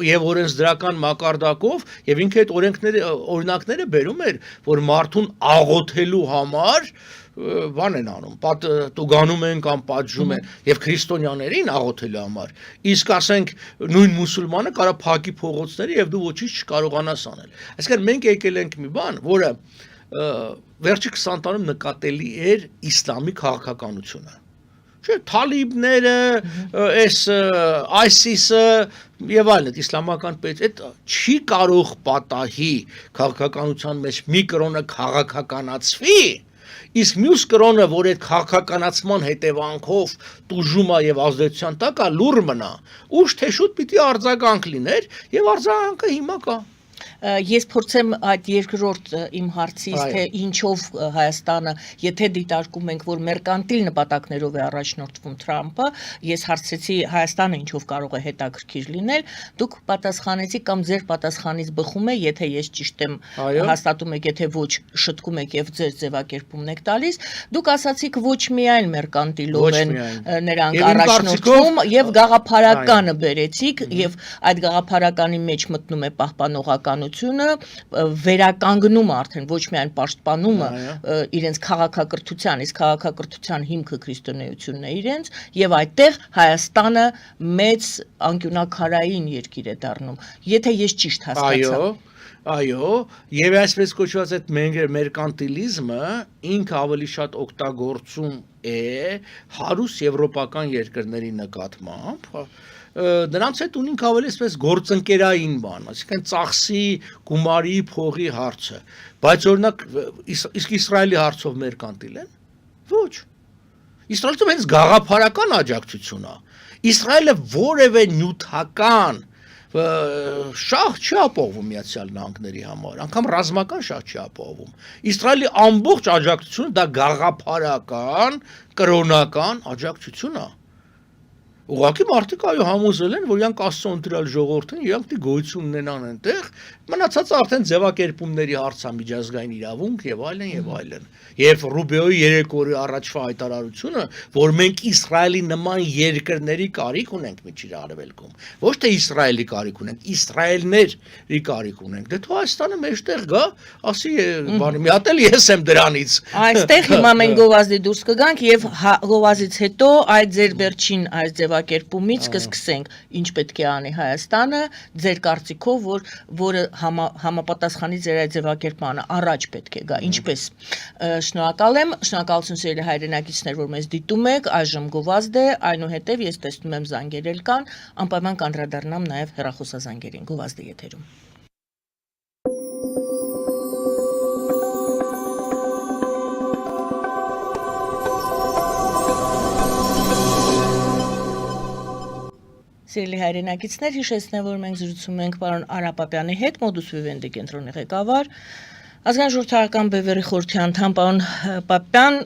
եւ օրենսդրական մակարդակով եւ ինքը այդ օրինակները բերում էր, որ մարդուն աղոթելու համար բան են անում, տուգանում են կամ պատժում են եւ քրիստոնյաներին աղոթելու համար։ Իսկ ասենք նույն մուսուլմանը կարա փակի փողոցները եւ դու ոչինչ չկարողանաս անել։ Այսինքն մենք եկել ենք մի բան, որը վերջի 20 տարում նկատելի էր իսլամի քաղաքականությունը։ Չէ, թալիբները, ISIS-ը եւ այլն, իսլամական պետք, այդ չի կարող պատահի քաղաքականության մեջ մի կրոնը քաղաքականացվի, իսկ մյուս կրոնը, որ այդ քաղաքականացման հետևանքով տուժում է եւ ազդեցության տակ է, լուր մնա, ուշ թե շուտ պիտի արձագանք լիներ եւ արձագանքը հիմա կա։ Ես փորձեմ այդ երկրորդ իմ հարցից, թե ինչով Հայաստանը, եթե դիտարկում ենք, որ մերկանտիլ նպատակներով է առաջնորդվում Թրամփը, ես հարցրեցի Հայաստանը ինչով կարող է հետաքրքիր լինել, դուք պատասխանեցիք կամ ձեր պատասխանից բխում է, եթե ես ճիշտ եմ հաստատում եք, եթե ոչ շտկում եք եւ ձեր ձևակերպումն եք տալիս, դուք ասացիք ոչ միայն մերկանտիլով են նրանք առաջնորդվում եւ գաղափարականը բերեցիք եւ այդ գաղափարականի մեջ մտնում է պահպանողականությունը, վերականգնումը արդեն ոչ միայն պաշտպանումը իրենց քաղաքակրթության, իսկ քաղաքակրթության հիմքը քրիստոնեությունն է իրենց եւ այդտեղ Հայաստանը մեծ անկյունակարային երկիր է դառնում, եթե ես ճիշտ հասկացա։ Այո, եւ այսպես կոչված այդ մերկանտիլիզմը ինքը ավելի շատ օգտագործում է հարուստ եվրոպական երկրների նկատմամբ, նրանց հետ ունենք ավելի այսպես գործընկերային բան, այսինքն ծախսի, գումարի, փողի հարցը, բայց օրինակ իսկ Իսրայելի հարցով մերկանտիլ են։ Ոչ։ Իսրայելը հենց գաղափարական աջակցություն է։ Իսրայելը որևէ նյութական շահ չի ապահովում Միացյալ Նահանգների համար, անգամ ռազմական շահ չի ապահովում։ Իսրայելի ամբողջ աջակցությունը դա գաղափարական, կրոնական աջակցություն է։ Ուղղակի մարդիկ այո համոզել են, որ իրանք Աստծո ընտրյալ ժողովուրդ են, իրանք դի գոյություն ունենան այնտեղ, մնացածը արդեն ձևակերպումների հարց է, միջազգային իրավունք եւ այլն եւ այլն։ Եվ Ռուբիոյի 3 օրի առաջվա հայտարարությունը, որ մենք Իսրայելի նման երկրների կարիք ունենք Միջին Արևելքում, ոչ թե Իսրայելի կարիք ունենք, իսրայելների կարիք ունենք։ Դե թող Հայաստանը մեջտեղ գա, ասի բանի մի հատ էլ ես եմ դրանից։ Այստեղ հիմա մենք գովազդի դուրս կգանք եւ գովազդից հետո այդ ձեր վերջին այս ձևակերպումից կսկսենք ինչ պետք է անի Հայաստանը ձեր կարծիքով որը համապատասխանի ձեր այդ ձևակերպմանը առաջ պետք է գա ինչպես շնորհակալ եմ շնորհակալություն սիրելի հայրենակիցներ որ մեզ դիտում եք այժմ գովազդ է այնուհետև ես տեսնում եմ զանգերել կան անպայման կանդրադառնամ նաև հեռախոսազանգերին գովազդի եթերում Սիրելի հայրենակիցներ, հիշեցնեմ, որ մենք զրուցում ենք պարոն Արա Պապյանի հետ, Modus Vivendi կենտրոնի ղեկավար, ազգային ժողովրդական բևեռի խորհրդի անդամ պարոն Պապյան,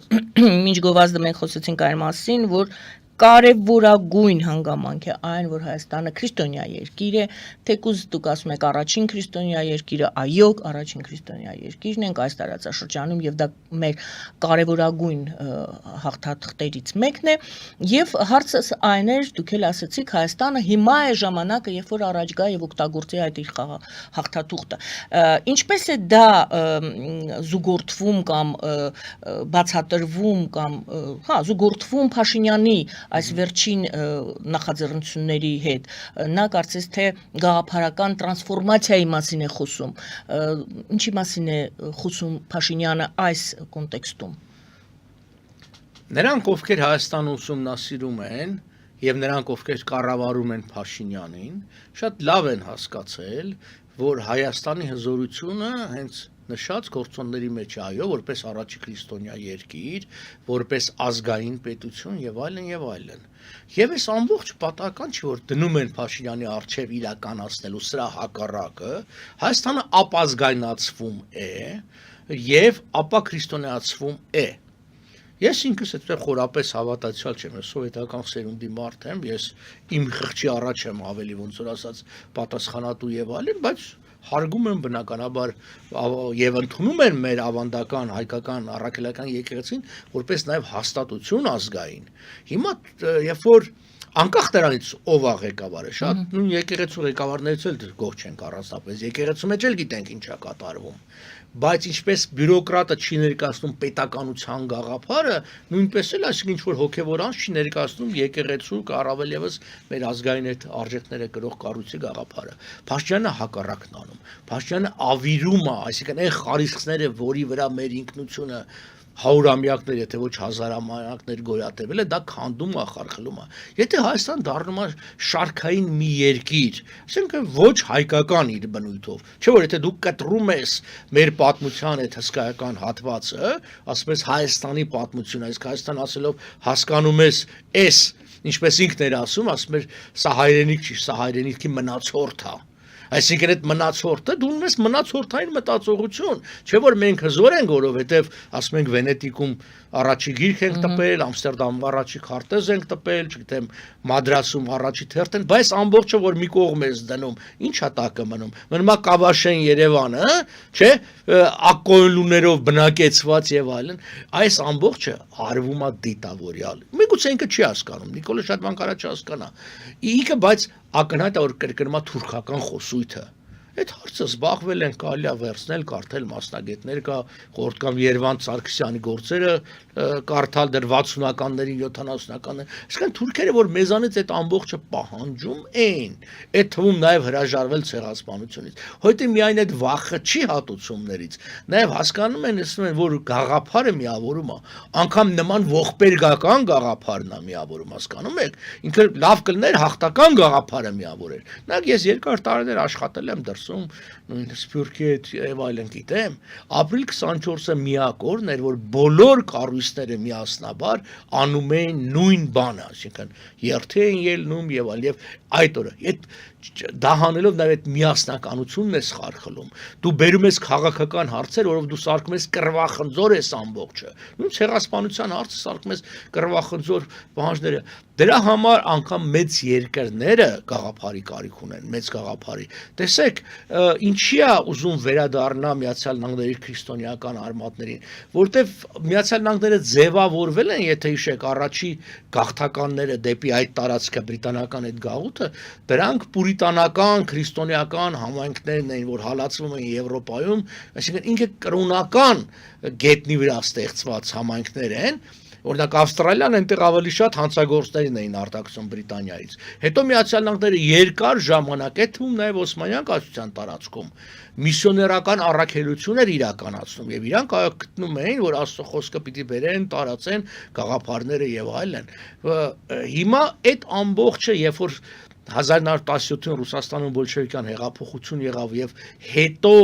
մինչ գովազդը մենք խոսեցինք այն մասին, որ կարևորագույն հանգամանք է այն, որ Հայաստանը քրիստոնյա երկիր է, թեկուզ դուք ասում եք առաջին քրիստոնյա երկիրը, այո, առաջին քրիստոնյա երկիրն ենք այս տարածաշրջանում եւ դա մեր կարևորագույն հաղթաթղթերից մեկն է եւ հարցը այն էր, դուք էլ ասացիք Հայաստանը հիմա է ժամանակը, երբ որ առաջ գա եւ օգտագործի այդ իր հաղթաթուղթը։ Ինչպես է դա զուգորդվում կամ բացատրվում կամ զուգորդվում Փաշինյանի այս վերջին նախաձեռնությունների հետ նա կարծես թե գաղափարական տրանսֆորմացիայի մասին է խոսում ինչի մասին է խոսում Փաշինյանը այս կոնտեքստում Նրանք ովքեր Հայաստանը ուսումնասիրում են եւ նրանք ովքեր կառավարում են Փաշինյանին շատ լավ են հասկացել որ Հայաստանի հզորությունը հենց նշած գործոնների մեջ է, այո, որպես առաջի քրիստոնյա երկիր, որպես ազգային պետություն եւ այլն եւ այլն։ Եվ այս ամբողջ պատահական չի, որ դնում են Փաշինյանի արչեւ իրականացնելու սրա հակառակը, Հայաստանը ապազգայնացվում է եւ ապա քրիստոնեացվում է։ Ես ինքս այդտեղ խորապես հավատացյալ չեմ, ես սովետական սերունդի մարդ եմ, ես իմ խղճի առաջ եմ ավելի ոնց որ ասած պատասխանատու եւ այլն, բայց հարգում եմ բնականաբար եւ ընդունում են մեր ավանդական հայկական առաքելական եկեղեցին որպես նաեւ հաստատություն ազգային։ Հիմա երբ որ անկախ դրանից ով է ղեկավարը, շատ նույն եկեղեցու ղեկավարներից էլ գող չենք առանձնապես, եկեղեցու մեջ էլ գիտենք ինչ է կատարվում, բայց ինչպես բյուրոկրատը չի ներկայացնում պետականության գաղափարը, նույնպես էլ այսինքն ինչ որ հոգևոր անձ չի ներկայացնում եկեղեցու առավել եւս մեր ազգային այդ արժեքները կրող կառույցի գաղափարը։ Փաշինյանը հակառակն անում։ Փաշինյանը ավիրում է, այսինքն այն խարիսխները, որի վրա մեր ինքնությունը հարյուրամյակներ, եթե ոչ հազարամյակներ գոյատևել է, դա քանդում է, խարխլում է։ Եթե Հայաստան դառնում է շարքային մի երկիր, ասենք ոչ հայկական իր բնույթով, չէ՞ որ եթե դու կտրում ես մեր պատմության այդ հսկայական հատվածը, ասում ես Հայաստանի պատմությունը, իսկ Հայաստան ասելով հասկանում ես էս, ինչպես ինքն էր ասում, ասում էր սա հայրենիք չի, սա հայրենիքի մնացորդ է։ Այսինքն այդ մնացորդը դու ունես մնացորդային մտածողություն, չէ՞ որ մենք հզոր ենք, որովհետև ասում ենք Վենետիկում առաջի գիրք ենք տպել, Ամստերդամում առաջի քարտեզ ենք տպել, չգիտեմ, Մադրասում առաջի թերթ են, բայց ամբողջը որ մի կողմ ես դնում, ի՞նչ է տակը մնում։ Մնում է Կավաշեն Երևանը, չէ՞, ակկոյլուներով բնակեցված եւ այլն, այս ամբողջը արվում է դիտավորյալ։ Միգուցե ինքը չի հասկանում, Նիկոլը շատ բան կարա չհասկանա։ Ինքը բայց ակնհայտ է որ կրկնումա թուրքական խոսույթը։ Այդ հարցը զբաղվել են, կարելի է վերցնել, կարդալ մասնագետներ կա, խորհրդական Երևան Սարգսյանի գործերը կարդալ դեռ 60-ականներին, 70-ականներին։ Այսինքն թուրքերը որ մեզանից այդ ամբողջը պահանջում են, այդ թվում նաև հրաժարվել ցեղասպանությունից։ Հոյտի միայն այդ վախը չի հատուցումներից, նաև հասկանում են, ասում են, որ գաղափարը միավորում է, անգամ նման ողբերգական գաղափարն է միավորում, հասկանում եք։ Ինքը լավ կլներ հաղթական գաղափարը միավորել։ Նախ ես երկար տարիներ աշխատել եմ դրսում, նույն Սփյուռքի հետ եւ այլն գիտեմ, ապրիլ 24-ը միակ օրն էր, որ բոլոր կառույցները միասնաբար անում էին նույն բանը, այսինքն երթի էին ելնում եւ այլ եւ այդ օրը այդ դա հանելով նաեւ այդ միասնականությունն է սխարխլում։ Դու բերում ես քաղաքական հարցեր, որով դու սարքում ես կռվախնձոր ես ամբողջը։ Նույն ցեղասպանության հարցը սարքում ես կռվախնձոր պահանջները։ Դրա համար անգամ մեծ երկրները գաղափարի կարիք ունեն, մեծ գաղափարի։ Տեսեք, ինչի է ուզում վերադառնա Միացյալ Նահանգների քրիստոնեական արմատներին, որտեվ Միացյալ Նահանգները ձևավորվել են, եթե հիշեք, առաջի գաղթականները դեպի այդ տարածքը բրիտանական այդ գաղութը, դրանք պուրիտանական քրիստոնեական համայնքներն էին, որ հալածվում են Եվրոպայում, այսինքն ինքը կրոնական գետնի վրա ստեղծված համայնքներ են։ Օրինակ Ավստրալիան այնտեղ ավելի շատ հանցագործներին էին արտաքսում Բրիտանիայից։ Հետո Միացյալ Նահանգները երկար ժամանակ այդ թվում նաև Օսմանյան կայսրության տարածքում միսիոներական առաքելություններ իրականացնում եւ իրանք գտնում էին, որ Աստծո խոսքը պիտի բերեն, տարածեն գաղափարները եւ այլն։ Հիմա այդ ամբողջը, երբ որ 1917 Ռուսաստանում բոլշևիկյան հեղափոխություն եղավ եւ հետո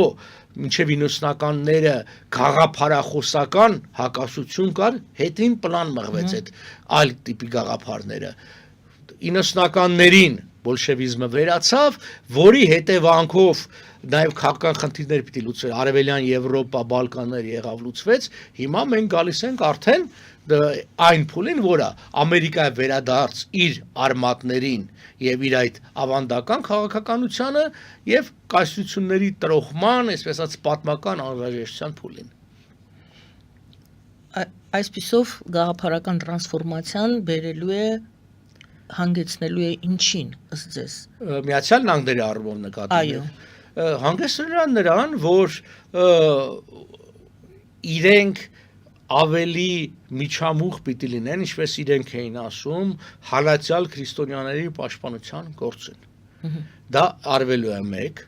մինչև 90-ականները գաղափարախոսական հակասություն կար, հետին պլան մղվեց այդ այլ տիպի գաղափարները։ 90-ականներին բոլշևիզմը վերացավ, որի հետևանքով նաև քաղաքական խնդիրներ պիտի լուծվեն, Արևելյան Եվրոպա, Բալկաններ եղավ լուծվեց, հիմա մենք գալիս ենք արդեն այն փուլին, որը Ամերիկայի վերադարձ իր արմատներին եւ իր այդ ավանդական քաղաքականությանը եւ կայսրությունների տրոհման, այսպես ասած, պատմական անհրաժեշտության փուլին։ Այսպիսով գաղափարական տրանսֆորմացիան բերելու է հանգեցնելու է ինչին ըստ ձեզ։ Միացյալ Նահանգների առումով նկատի։ Հանգեցնելու նրան, որ իրենք ավելի միջամուխ պիտի լինեն, ինչպես իրենք էին ասում, հալածյալ քրիստոնյաների պաշտպանության գործին։ Դա արվելու է մեկ,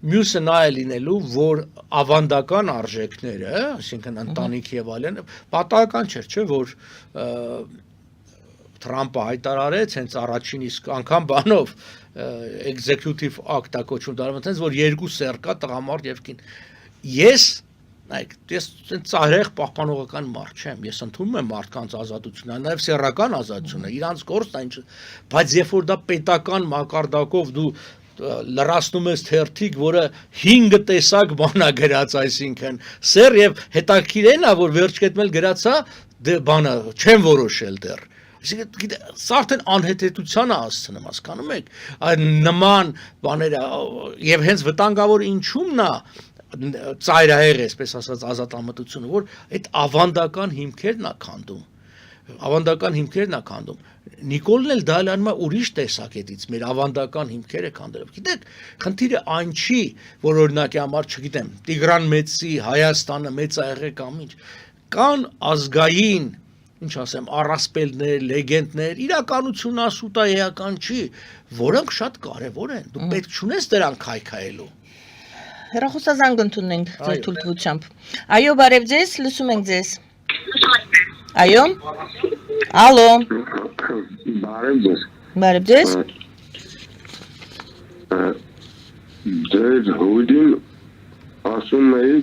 մյուսը նա է լինելու, որ ավանդական արժեքները, այսինքն ընտանիք եւ այլն, պատահական չէ, չէ, որ Թրամփը հայտարարեց հենց առաջին իսկ անգամ բանով executive act-ա կոչվում դառնում, հենց որ երկու սեռ կա տղամարդ եւ կին։ Ես ծայրահեղ պահպանողական մարդ չեմ, ես ընդունում եմ մարդկանց ազատությունը, նաև սեռական ազատությունը, իրանց գործն այն, բայց երբ որ դա պետական մակարդակով դու լրացնում ես թերթիկ, որը 5 տեսակ բան է գրած, այսինքն սեռ եւ հետաքրքիրն է, որ վերջ կետմել գրած է բանը չեմ որոշել դեռ։ Այսինքն սա արդեն անհետեթության է հասցնում, հասկանում եք, նման բաները եւ հենց վտանգավոր ինչումն է ծայրահեղ այսպես ասած ազատամտությունը, որ այդ ավանդական հիմքերն է քանդում, Նիկոլն էլ դա լանում է ուրիշ տեսակետից, մեր ավանդական հիմքերը քանդելով։ Գիտեք, խնդիրը այն չի, որ օրինակի համար, չգիտեմ, Տիգրան Մեծի Հայաստանը մեծ ա եղել կամ ինչ, կան ազգային, ինչ ասեմ, առասպելներ, լեգենդներ, իրականություն ասուտա էական չի, որոնք շատ կարևոր են, դու պետք չունես դրանք քայքայելու։ Հեռախոսազանգ ընդունենք ձեր թույլտվությամբ։ Այո, բարև ձեզ, լսում ենք ձեզ։ Այո։ Ալո։ Բարև ձեզ։ Բարև ձեզ։ Ձեր հույդին ասում էի,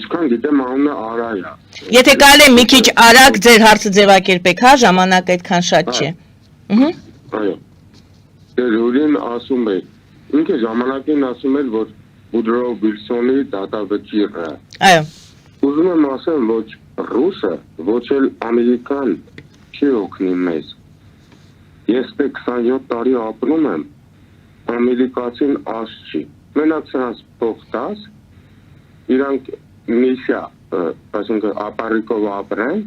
իսկան գիտեմ անունը Արայա։ Եթե կարելի է մի քիչ արագ ձեր հարցը ձևակերպեք, հա, ժամանակը այդքան շատ չէ։ Այո։ Ձեր հույդին ասում էի, ինքը ժամանակին ասում էր, որ Woodrow Wilson-ի դատավճիռը։ Այո։ Ուզում եմ ասեմ, ոչ ռուսը, ոչ էլ ամերիկան չի օգնի մեզ։ Ես 27 տարի ապրում եմ, ամերիկացին աս չի։ Մենակ սրանց փող տաս, իրանք միսիա, այսինքն ապարիկով ապրեն,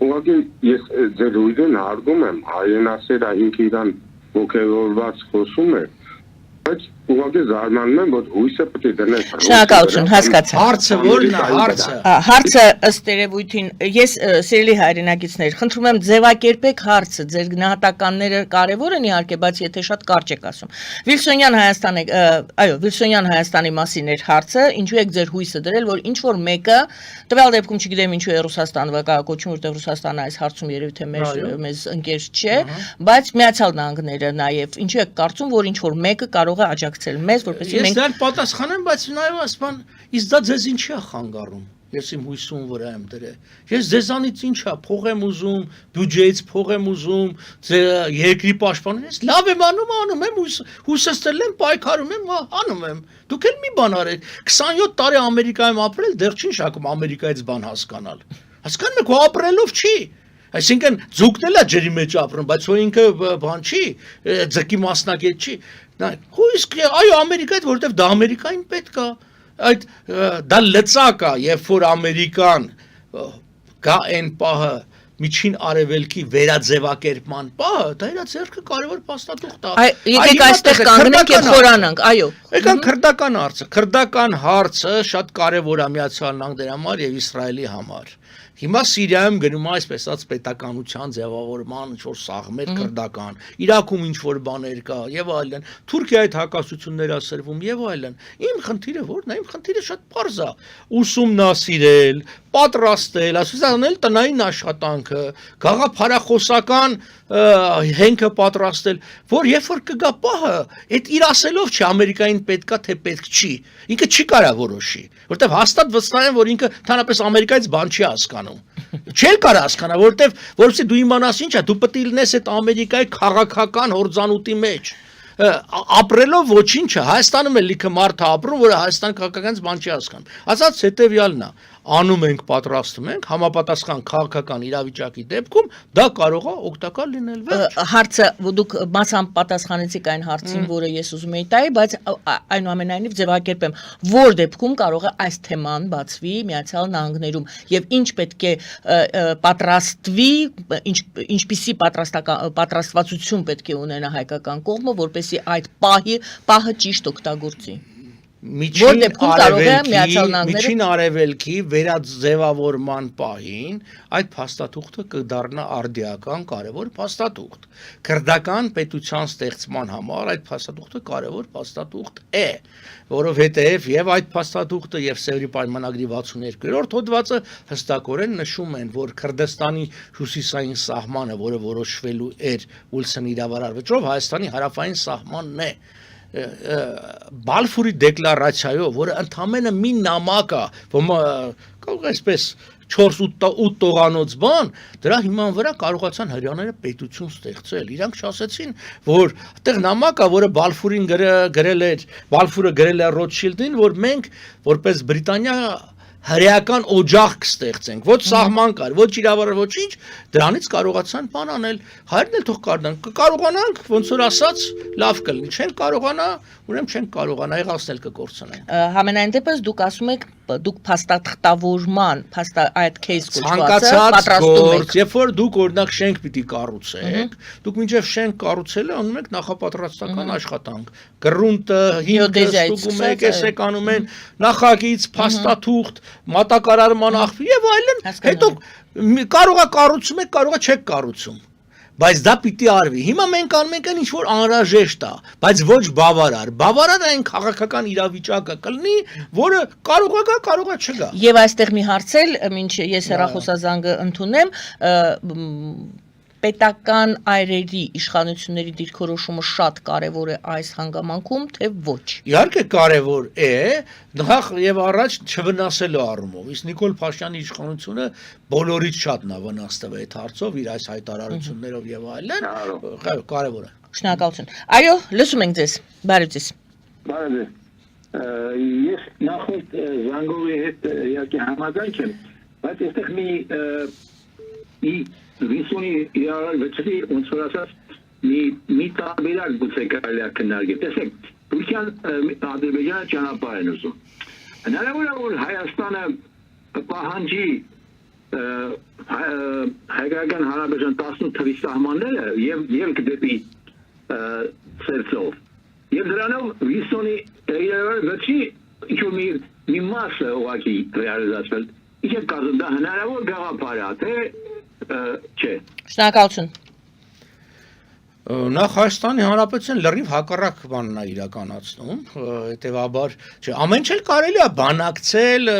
ուղղակի ես ձեր ուժին հարգում եմ, հայրենասերը ինքը իրան ոգևորված խոսում է, բայց ուղղակի զարմանում եմ, որ հույսը պետք է դնես։ Շնորհակալություն, հասկացա։ Հարցը ո՞րն է, հարցը։ Հարցը ըստ երևույթին, ես սիրելի հայրենակիցներ, խնդրում եմ ձևակերպեք հարցը, ձեր գնահատականները կարևոր են իհարկե, բայց եթե շատ կարճ եք ասում։ Վիլսոնյան Հայաստանի, այո, Վիլսոնյան Հայաստանի մասին էր հարցը, ինչու եք ձեր հույսը դրել, որ ինչ որ մեկը, տվյալ դեպքում չգիտեմ ինչու է Ռուսաստանը վկայակոչում, որտեղ Ռուսաստանը այս հարցում երևի թե մեզ ընկեր չէ, բայց Միացյալ Նահանգները նաև ինչու եք կարծում, որ ինչ որ մեկը կարող է աջակցել մեզ, որպեսզի Ես մենք դեռ պատասխանեմ, բայց նաև ասպան, իսկ դա ձեզ ինչի է խանգարում։ Ես իմ հույսում վրա եմ դրել։ Ես ձեզանից ինչ է, փող եմ ուզում, բյուջեից փող եմ ուզում, երկրի պաշտպանում, ես լավ եմ անում եմ, հույսս դրել եմ, պայքարում եմ, անում եմ։ Դուք էլ մի բան արեք։ 27 տարի Ամերիկայում ապրել, դեռ չի շակում Ամերիկայից բան հասկանալ։ Հասկանում եք, հո ապրելով չի։ Այսինքն ձուկն էլ է ջրի մեջ ապրում, բայց հո ինքը բան չի, ձկի մասնակից չի։ Իսկ այո Ամերիկայից, որովհետև դա Ամերիկային պետք է, այդ դա լծակ է, երբ որ Ամերիկան գա այն պահը միջին արևելքի վերաձևակերպման պահը, դա իր ձեռքը կարևոր փաստաթուղթ է։ Եկեք այստեղ կանգնենք եւ խորանանք, այո։ Եկան քրդական հարցը շատ կարևոր է Միացյալ Նահանգների համար եւ Իսրայելի համար։ Հիմա Սիրիայում գնում է այսպես ասած պետականության ձևավորման ինչ-որ սաղմեր քրդական, Իրաքում ինչ-որ բաներ կա եւ այլն, Թուրքիայի հակասությունները ասրվում եւ այլն։ Իմ խնդիրը ո՞րն է, իմ խնդիրը շատ պարզ է։ Ուսումնասիրել, պատրաստել, ասուսանել տնային աշխատանքը, գաղափարախոսական հենքը պատրաստել, որ երբ որ կգա պահը, այդ իր ասելով չի Ամերիկային պետքա թե պետք չի։ Ինքը չի կարա որոշի, որտեվ հաստատ վստահ եմ, որ ինքը թանապես Ամերիկայից բան չի հասկանում։ Չէ կարա հասկանա, որովհետև դու իմանաս ինչ է, դու պետք է լինես այդ Ամերիկայի քաղաքական հորձանուտի մեջ։ Ապրելով ոչինչը Հայաստանում էլ լիքը մարդ է ապրում, որը Հայաստան քաղաքականից բան չի հասկանում։ Ասած հետևյալն է, անում ենք, պատրաստում ենք, համապատասխան քաղաքական իրավիճակի դեպքում դա կարող է օգտակար լինել, վերջ։ Հարցը դուք մասամբ պատասխանեցիք այն հարցին, որը ես ուզում էի տալ, բայց այնուամենայնիվ ձևակերպեմ, որ դեպքում կարող է այս թեման բացվի Միացյալ Նահանգներում եւ ինչ պետք է պատրաստվի, ինչպիսի պատրաստվածություն պետք է ունենա հայկական կողմը, որպեսզի այդ պահը ճիշտ օգտագործի։ Միջին արևելքի վերաձևավորման պահին այդ փաստաթուղթը կդառնա արդիական կարևոր փաստաթուղթ։ Քրդական պետության ստեղծման համար այդ փաստաթուղթը կարևոր փաստաթուղթ է, որովհետև եւ այդ փաստաթուղթը եւ Սևրի պայմանագրի 62-րդ հոդվածը հստակորեն նշում են, որ Քրդստանի հյուսիսային սահմանը, որը որոշվելու էր Ուիլսոնի իրավարարվեճով, Հայաստանի հարավային սահմանն է։ Բալֆուրի դեկլարացիայով, որը ընդամենը մի նամակ է, կարող այսպես 4-8 տողանոց բան, դրա հիման վրա կարողացան հрьяաները պետություն ստեղծել։ Իրանք չասեցին, որ այդտեղ նամակ է, որը Բալֆուրին Բալֆուրը գրել է Ռոթշիլդին, որ մենք որպես Բրիտանիա հրեական օջախ կստեղծենք, ոչ սահման կար, ոչ իրավարար, ոչինչ, դրանից կարողացան բան անել, հայրն էլ թող կարողանանք, ոնց որ ասած, լավ կլինի, չեն կարողանա, ուրեմն չեն կարողանա, եղածն էլ կկորցնեն։ Համենայն դեպս դուք ասում եք, դուք փաստաթղթավորման, այդ case կոչվածը պատրաստում եք։ Երբ որ դուք օրինակ շենք պիտի կառուցեք, դուք մինչև շենք կառուցելը անում եք նախապատրաստական աշխատանք, գրունտը, հիմքը ստուգում եք, եսեք անում են նախագիծ, փաստաթուղթ, մատակարարման աղբյուր եւ այլն, հետո կարող է կառուցում եք, կարող է չեք կառուցում, բայց դա պիտի արվի։ Հիմա մենք անում ենք ինչ որ անհրաժեշտ է, բայց ոչ բավարար։ Բավարար այն քաղաքական իրավիճակը կլինի, որը կարող է գա, կարող է չգա։ Եվ այստեղ մի հարց էլ, ինչ ես հեռախոսազանգը ընդունեմ, պետական այրերի իշխանությունների դիրքորոշումը շատ կարևոր է այս հանգամանքում, թե ոչ։ Իհարկե կարևոր է, նախ եւ առաջ չվնասելու առումով։ Իսկ Նիկոլ Փաշինյանի իշխանությունը բոլորից շատ նա վնաս տվեց այդ հարցով, իր այս հայտարարություններով եւ այլն, կարևոր է։ Շնորհակալություն։ Այո, լսում ենք ձեզ։ Բարև ձեզ։ Բարև։ Ես նախորդ զանգովի հետ իհարկե համաձայն եմ, բայց այստեղ մի վիսունի իրարարվեցի ոնց որ ասած մի տարբերակ գուցե կարելի է քննարկել։ Տեսեք, Թուրքիան Ադրբեջանը ճանապարհ են ուզում։ Հնարավոր է որ Հայաստանը պահանջի Հայկական Հանրապետության 18 թվի սահմանները եւ ելք դեպի ծերծով։ Եվ դրանով վիսոնի իրարարվեցի ինչ-որ մի մասը ուղղակի ռեալիզացվել։ Ինչ է կազմում, դա հնարավոր գաղափար է, թե չէ։ Շնորհակալություն։ Նախ Հայաստանի Հանրապետության լրիվ հակառակ բանն է իրականացնում, հետևաբար, չէ, ամեն ինչ էլ կարելի է բանակցել,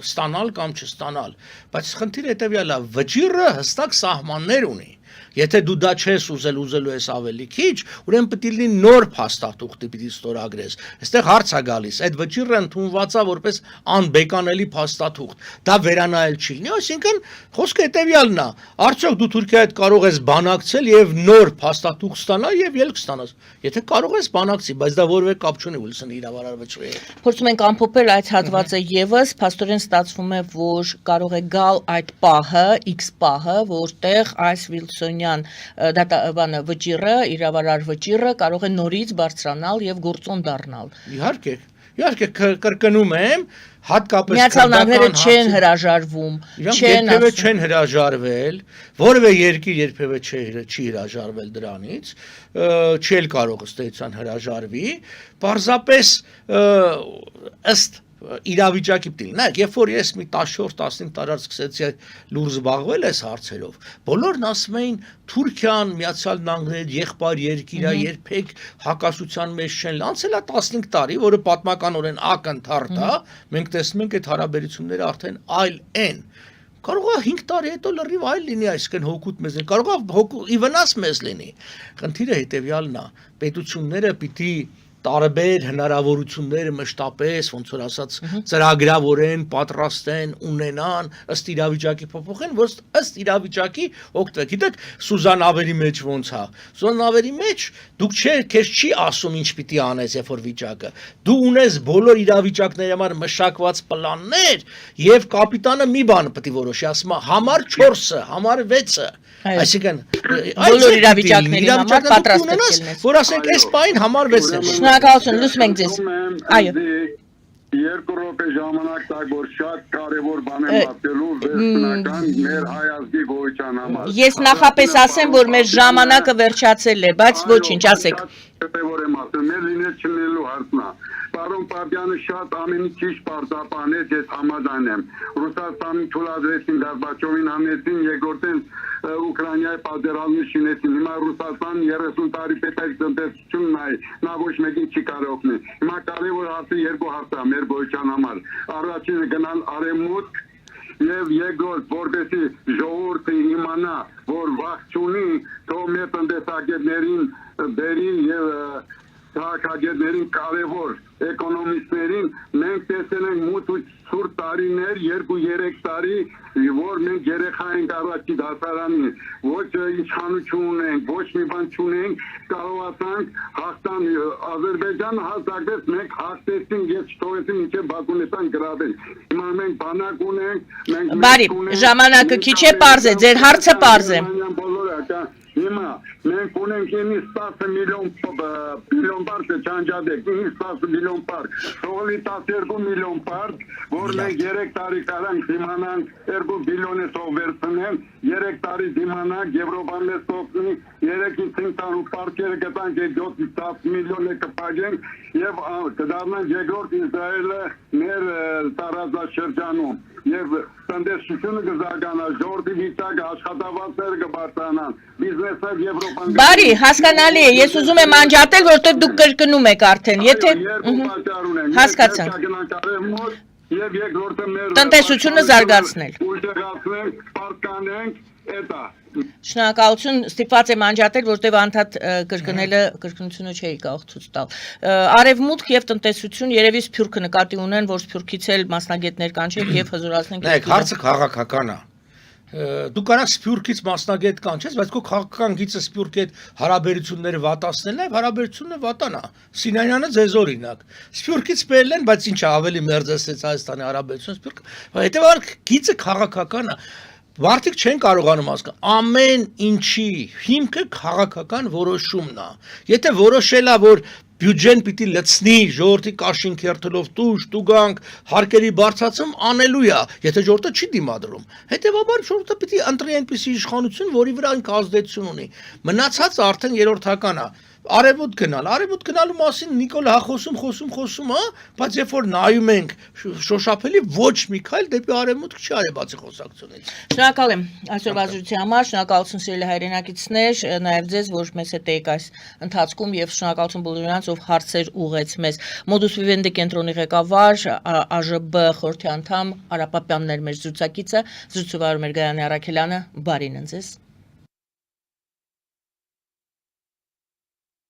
ստանալ կամ չստանալ, բայց խնդիրը հետևյալն է, վճիռը հստակ սահմաններ ունի։ Եթե դու դա չես ուզելու ես ավելի քիչ, ուրեմն պետք է լինի նոր փաստաթուղթ պիտի ստորագրես։ Այստեղ հարց է գալիս, այդ վճիռը ընդունված է որպես անբեկանելի փաստաթուղթ։ Դա վերանայել չի լինի, այսինքն խոսքը հետևյալն է, արդյոք դու Թուրքիայի հետ կարող ես բանակցել եւ նոր փաստաթուղթ ստանալ եւ ելք ստանալ։ Եթե կարող ես բանակցի, բայց դա որևէ կապ չունի Ուիլսոնի իրավարարվեցի հետ։ Փորձում ենք ամփոփել այդ հատվածը եւս, փաստորեն ստացվում է, որ կարող է գալ այդ պահը, X պահը, որտեղ այս Ուիլսոնյան դատաբանը վճիռը, իրավարար վճիռը կարող է նորից բարձրանալ եւ գործոն դառնալ։ Իհարկե կրկնում եմ, հատկապես Միացյալ Նահանգները չեն հրաժարվում, երբևէ չեն հրաժարվել, որևէ երկիր երբևէ չի հրաժարվել դրանից, չի էլ կարող ըստ էության հրաժարվի, պարզապես ըստ իրավիճակի պիտի լինի։ Երբ որ ես մի 14-15 տարի սկսեցի լուր զբաղվել այս հարցերով, բոլորն ասում էին Թուրքիան, Միացյալ Նահանգները եղբայր երկիր է, երբեք հակասության մեջ չեն։ Անցել է 15 տարի, որը պատմականորեն ակնթարթ է, մենք տեսնում ենք այդ հարաբերությունները արդեն այլ են։ Կարող է 5 տարի հետո լրիվ այլ լինի, այսինքն հոգուտ մեզ լինի, կարող է ի վնաս մեզ լինի։ Խնդիրը հետևյալն է, պետությունները պիտի տարբեր հնարավորությունները մշտապես, ոնց որ ասած, ծրագրավորեն, պատրաստեն, ունենան, ըստ իրավիճակի փոփոխեն, որ ըստ իրավիճակի օգտվեք։ Գիտեք, Սուզան Ավերի մեջ ոնց է։ Սուզան Ավերի մեջ դուք քեզ չի ասում ինչ պիտի անես, երբ որ վիճակը։ Դու ունես բոլոր իրավիճակների համար մշակված պլաններ, եւ կապիտանը մի բան պետք է որոշի, ասում է համար 4-ը, համար 6-ը։ Այսինքն բոլոր իրավիճակների համար պատրաստ եք, որ ասենք այս պայն համար 6-ը։ Շնորհակալություն, լսում ենք ձեզ։ Այո։ Երկու րոպե ժամանակ տակ որ շատ կարևոր բան եմ ասելու վերջնական մեր հայ ազգի գոյության համար։ Ես նախապես ասեմ, որ մեր ժամանակը վերջացել է, բայց ոչինչ, ասեք։ Որ եմ ասում, մեր լինել չլինելու հարցն է։ Պարոն Պապյանը շատ ամենի ճիշտ պարզաբանեց, ես համաձայն եմ։ Ռուսաստանի թույլատրեցին Գորբաչովին հանեցին, երկրորդեն Ուկրաինայի պատերազմի շինեցին։ Հիմա Ռուսաստան 30 տարի պետք տնտեսությունն է, նա ոչ մեկին չի կարող օգնել։ Հիմա կարևոր հարցը երկու հարց է մեր գոյության համար։ Առաջինը գնալ արևմուտք եւ երկրորդ որպեսի ժողովուրդը իմանա, որ վախ չունի, թող մեր տնտեսագետներին բերի եւ քաղաքագետներին կարևոր էկոնոմիստներին մենք տեսել ենք մութ ու ցուրտ տարիներ 2-3 տարի որ մենք երեխա ենք առաջի դասարանի ոչ իշխանություն ունենք ոչ մի բան չունենք կարողացանք հաղթան Ադրբեջանը հաստատեց մենք հաղթեցինք եւ չթողեցին ինչեւ Բաքունեստան գրավել հիմա մենք բանակ ունենք մենք Բարի ժամանակը քիչ է པարզ է ձեր հարցը པարզ է Հիմա մենք ունենք 10 միլիոն պարկ չանջադեք, 10 միլիոն պարկ, սողլի 12 միլիոն պարկ, որ մենք 3 տարի կարանք դիմանանք 2 բիլիոնը սող վերցնեն, 3 տարի դիմանանք, Եվրոպան մեզ սողնի, 3-5 տարու պարկերը կտանք 7-10 միլիոնը կպագենք և կդարնանք երկրորդ Իսրայելը մեր տարածաշրջանում և տնտեսությունը կզարգանա, ժողովրդի վիճակը, աշխատավարձերը կբարձրանան, բիզնեսը Եվրոպան Բարի, հասկանալի է, ես ուզում եմ անջատել, որտեղ դուք կրկնում եք արդեն, եթե հասկացանք եւ երկրորդը մեր տնտեսությունը զարգացնել։ Ուժեղացնել, պարտկանենք, էտա Շնորհակալություն, ստիպված եմ անջատել, որտեղ անդադ կրկնելը կրկնությունը չէի կարող ցույց տալ։ Արևմուտք եւ տնտեսություն երևի Սփյուռքը նկատի ունեն, որ Սփյուռքից էլ մասնագետներ կանչենք եւ հզորացնենք։ Նայեք, հարցը քաղաքական է։ դու կարաս Սփյուռքից մասնագետ կանչես, բայց քո քաղաքական գիծը Սփյուռքի հետ հարաբերությունները վատացնելն է, հարաբերությունները վատանա։ Սինանյանը ձեզ օրինակ։ Սփյուռքից բերել են, բայց ինչա ավելի մերձեցեց Հայաստանի հարաբերությունը Սփյուռքը։ Հետևաբար գիծը քաղաքական է։ Մարդիկ չեն կարողանում հասկանալ, ամեն ինչի հիմքը քաղաքական որոշումն է։ Եթե որոշել է, որ բյուջեն պիտի լցնի ժողովրդի կաշին քերթելով տուգանք, հարկերի բարձրացում անելու է, եթե ժողովուրդը չի դիմադրում։ Հետևաբար ժողովուրդը պիտի ընտրի այնպիսի իշխանություն, որի վրա այն ազդեցություն ունի։ Մնացածը արդեն երրորդական է։ Արևոտ գնալու մասին Նիկոլ խոսում, հա, բայց երբ որ նայում ենք շոշափելի ոչ մի քայլ դեպի արևմուտք չի արել բացի խոսակցությունից։ Շնորհակալ եմ այսօրվա զրույցի համար, շնորհակալություն սիրելի հայրենակիցներ, նաև ձեզ, որ մեզ հետ եք այս ընթացքում եւ շնորհակալություն բոլոր նրանց, ով հարցեր ուղեց մեզ։ Modus Vivendi կենտրոնի ղեկավար, ԱԺԲ խորհրդի անդամ Արա Պապյանն էր մեր զրուցակիցը, զրուցուվարում էր Գայանե Առաքելյանը, բարին ընձեզ։